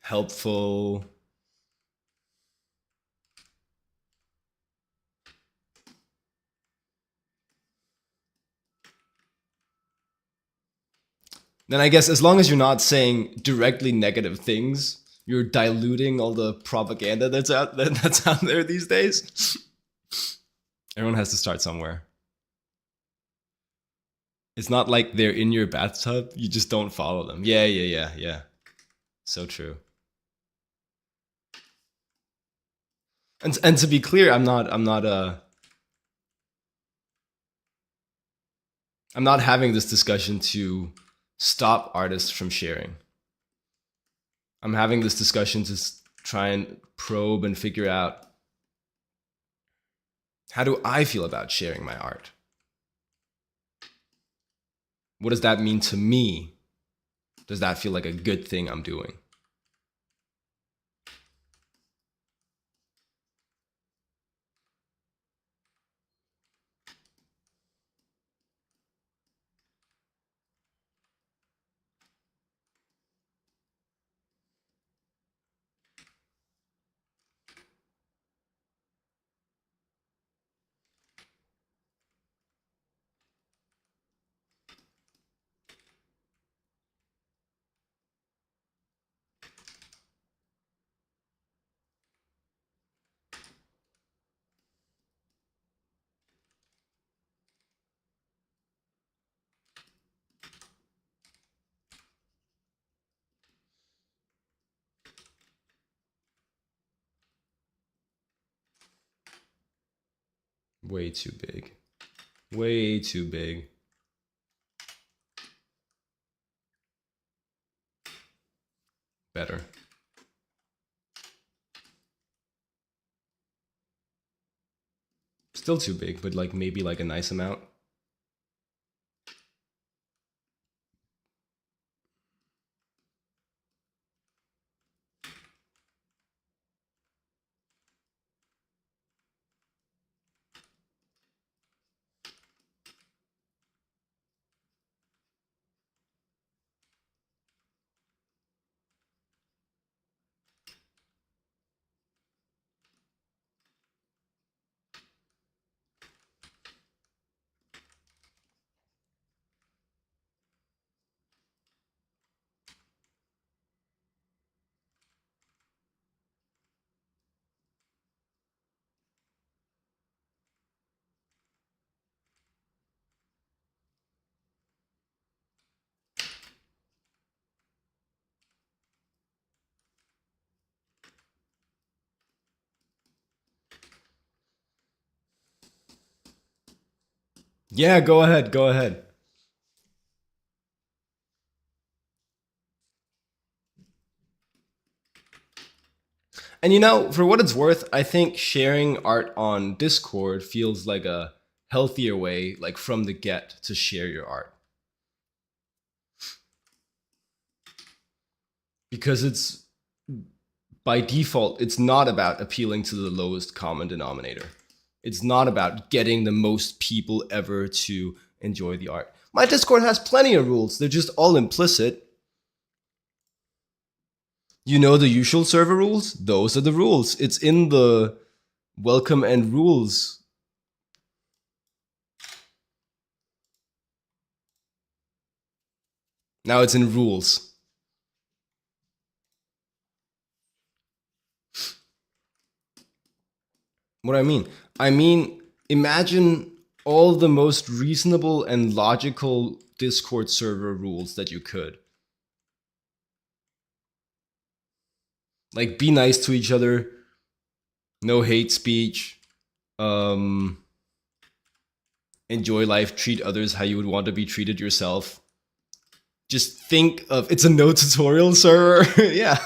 helpful. Then I guess as long as you're not saying directly negative things, you're diluting all the propaganda that's out there these days. Everyone has to start somewhere. It's not like they're in your bathtub, you just don't follow them. Yeah. So true. And to be clear, I'm not having this discussion to stop artists from sharing. I'm having this discussion to try and probe and figure out, how do I feel about sharing my art? What does that mean to me? Does that feel like a good thing I'm doing? Way too big. Way too big. Better. Still too big, but like maybe like a nice amount. Yeah, go ahead. Go ahead. And you know, for what it's worth, I think sharing art on Discord feels like a healthier way, like from the get, to share your art. Because it's by default, it's not about appealing to the lowest common denominator. It's not about getting the most people ever to enjoy the art. My Discord has plenty of rules. They're just all implicit. You know the usual server rules? Those are the rules. It's in the welcome and rules. Now it's in rules. What do I mean? I mean, imagine all the most reasonable and logical Discord server rules that you could. Like, be nice to each other, no hate speech, enjoy life, treat others how you would want to be treated yourself. Just think of, it's a no tutorial server. Yeah.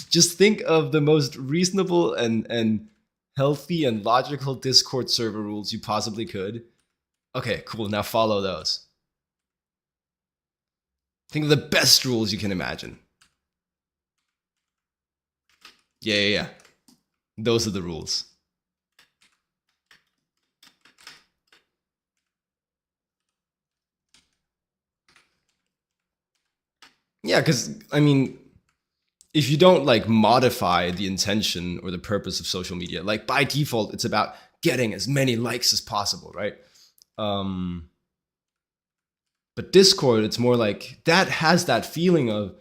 Just think of the most reasonable and healthy and logical Discord server rules you possibly could. Okay, cool. Now follow those. Think of the best rules you can imagine. Yeah. Those are the rules. Yeah, because, I mean, if you don't like modify the intention or the purpose of social media, like by default, it's about getting as many likes as possible, right? But Discord, it's more like that has that feeling of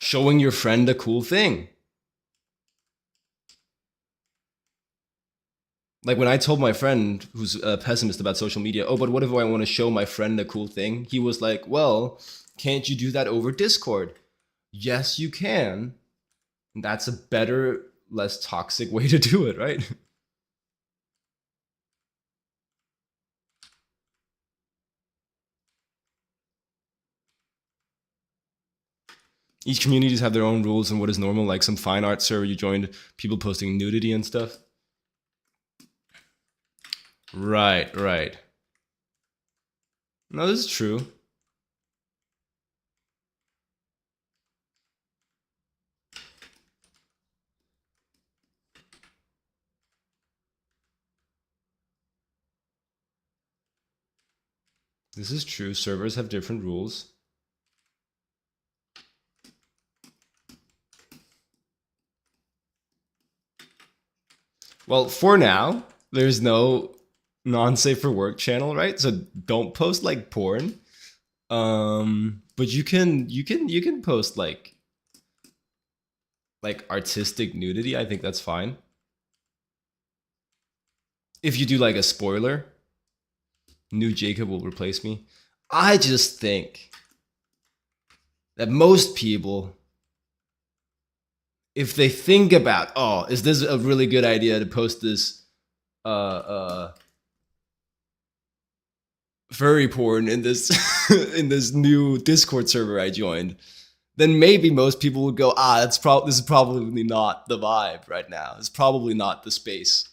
showing your friend a cool thing. Like when I told my friend who's a pessimist about social media, oh, but what if I want to show my friend a cool thing? He was like, well, can't you do that over Discord? Yes, you can. That's a better, less toxic way to do it, right? Each communities have their own rules and what is normal, like some fine art server you joined, people posting nudity and stuff. Right. No, this is true. This is true. Servers have different rules. Well, for now, there's no non-safe for work channel, right? So don't post like porn. But you can post like artistic nudity. I think that's fine. If you do like a spoiler, new Jacob will replace me. I just think that most people, if they think about, oh, is this a really good idea to post this furry porn in this in this new Discord server I joined, then maybe most people would go, this is probably not the vibe right now. It's probably not the space.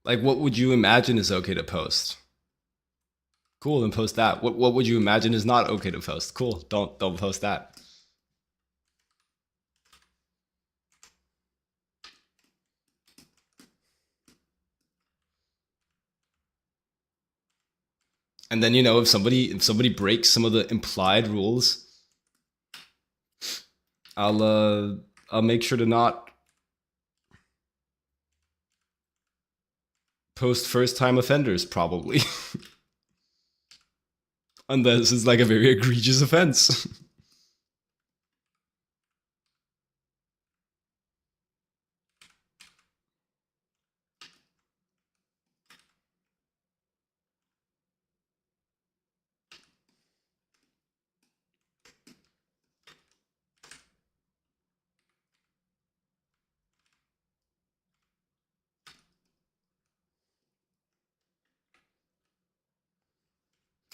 Like, what would you imagine is okay to post? Cool, then post that. What would you imagine is not okay to post? Cool, don't post that. And then, you know, if somebody breaks some of the implied rules, I'll make sure to not Post first time offenders, probably. Unless it's like a very egregious offense.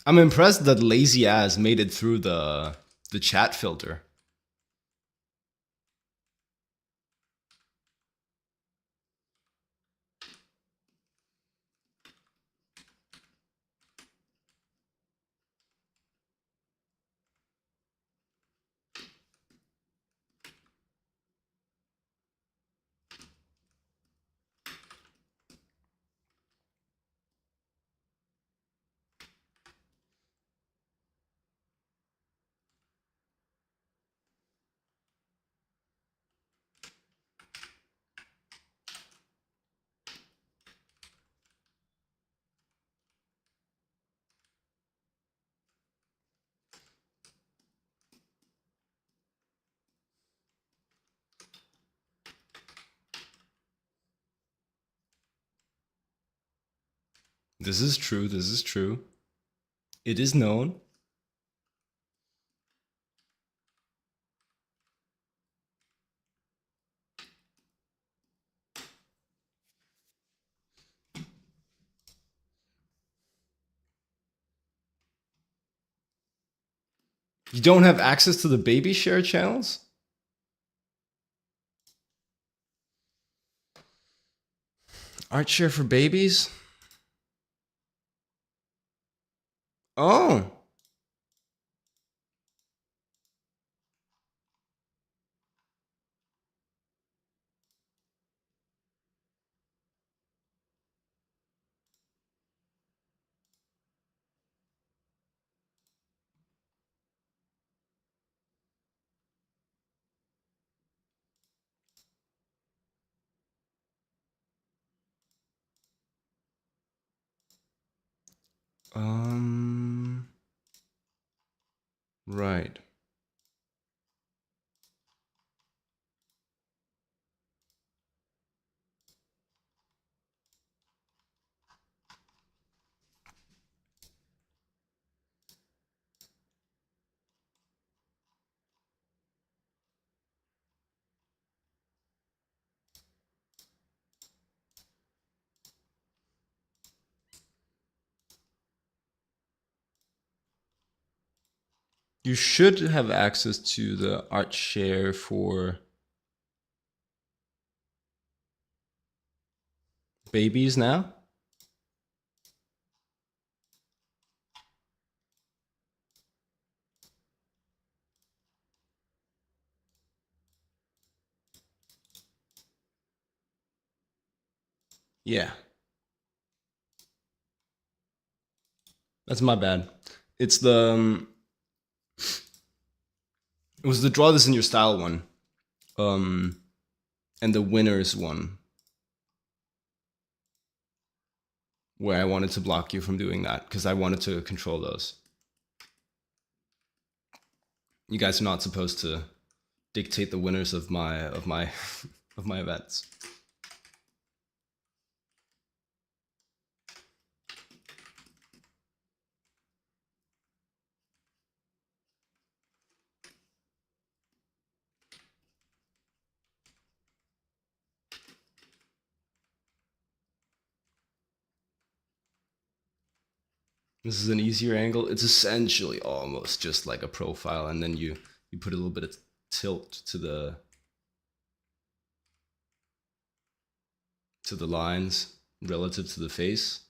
I'm impressed that lazy ass made it through the chat filter. This is true. This is true. It is known. You don't have access to the baby share channels? Art share for babies? Oh. Right. You should have access to the art share for babies now. Yeah. That's my bad. It's the it was the draw this in your style one. And the winners one. Where I wanted to block you from doing that because I wanted to control those. You guys are not supposed to dictate the winners of my of my events. This is an easier angle. It's essentially almost just like a profile, and then you put a little bit of tilt to the lines relative to the face,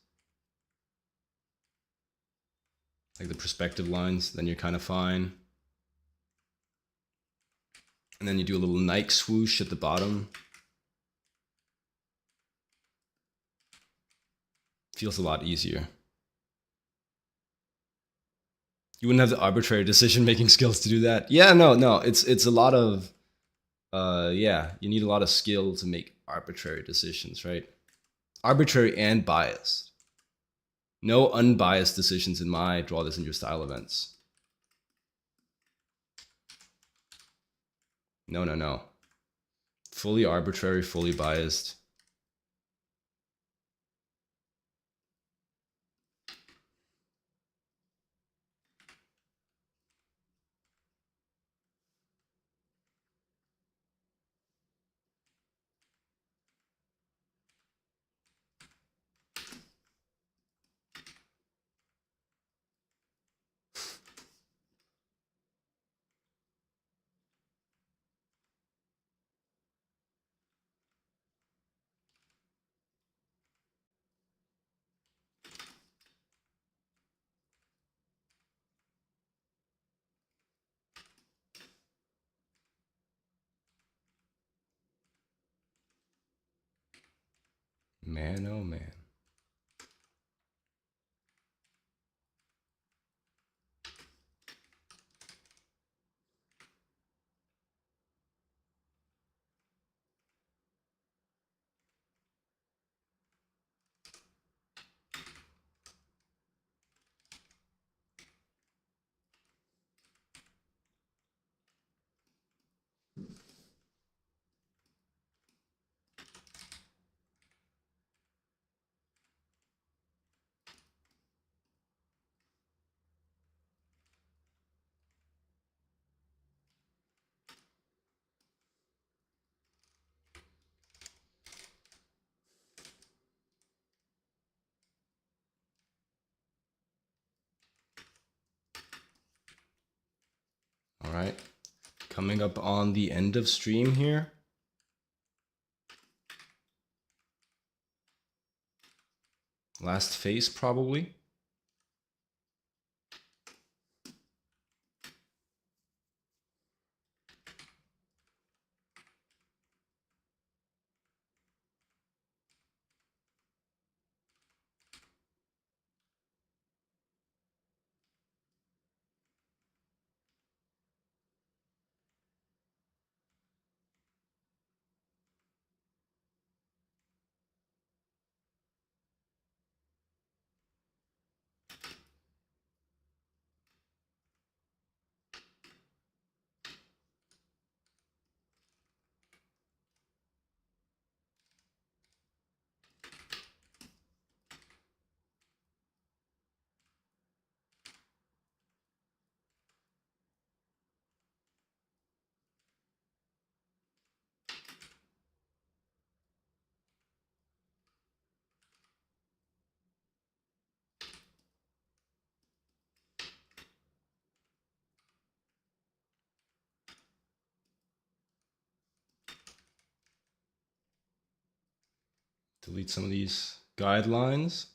like the perspective lines. Then you're kind of fine. And then you do a little Nike swoosh at the bottom. Feels a lot easier. You wouldn't have the arbitrary decision-making skills to do that. Yeah, no. It's a lot of, yeah. You need a lot of skill to make arbitrary decisions, right? arbitrary and biased. No unbiased decisions in my draw this in your style events. No, no, no. Fully arbitrary, fully biased. Man, oh man. All right. Coming up on the end of stream here. Last face, probably. Delete some of these guidelines.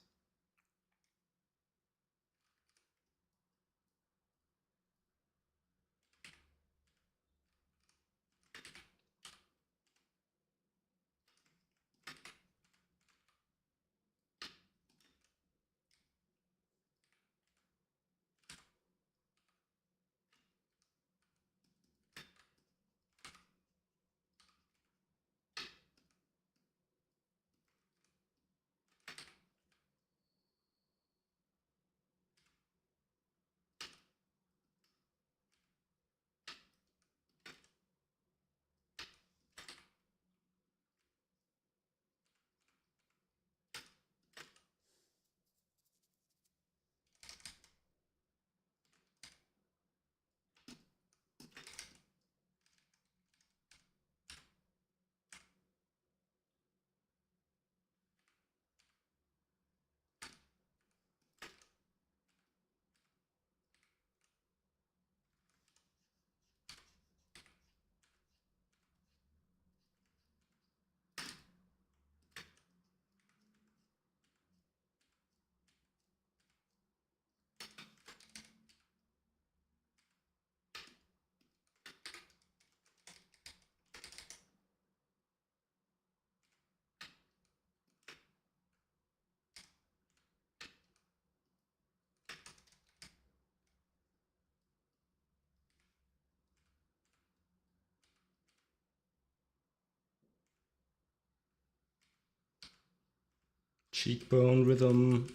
cheekbone rhythm.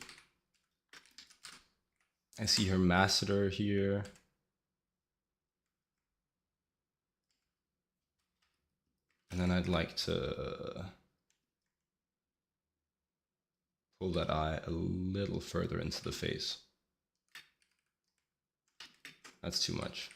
I see her masseter here. And then I'd like to pull that eye a little further into the face. That's too much.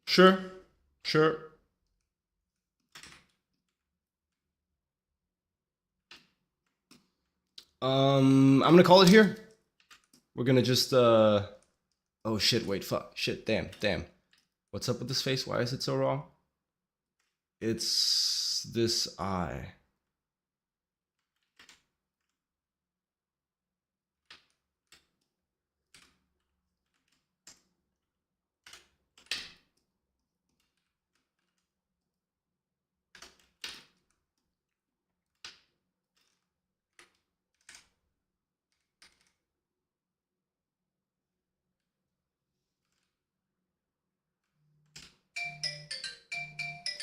Sure. I'm gonna call it here. We're gonna just oh shit, wait, fuck, shit, damn. What's up with this face? Why is it so wrong? It's this eye.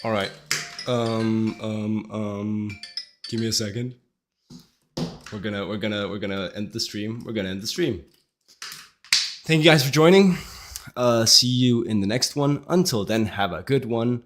All right. Give me a second. We're gonna end the stream. Thank you guys for joining. See you in the next one. Until then, have a good one.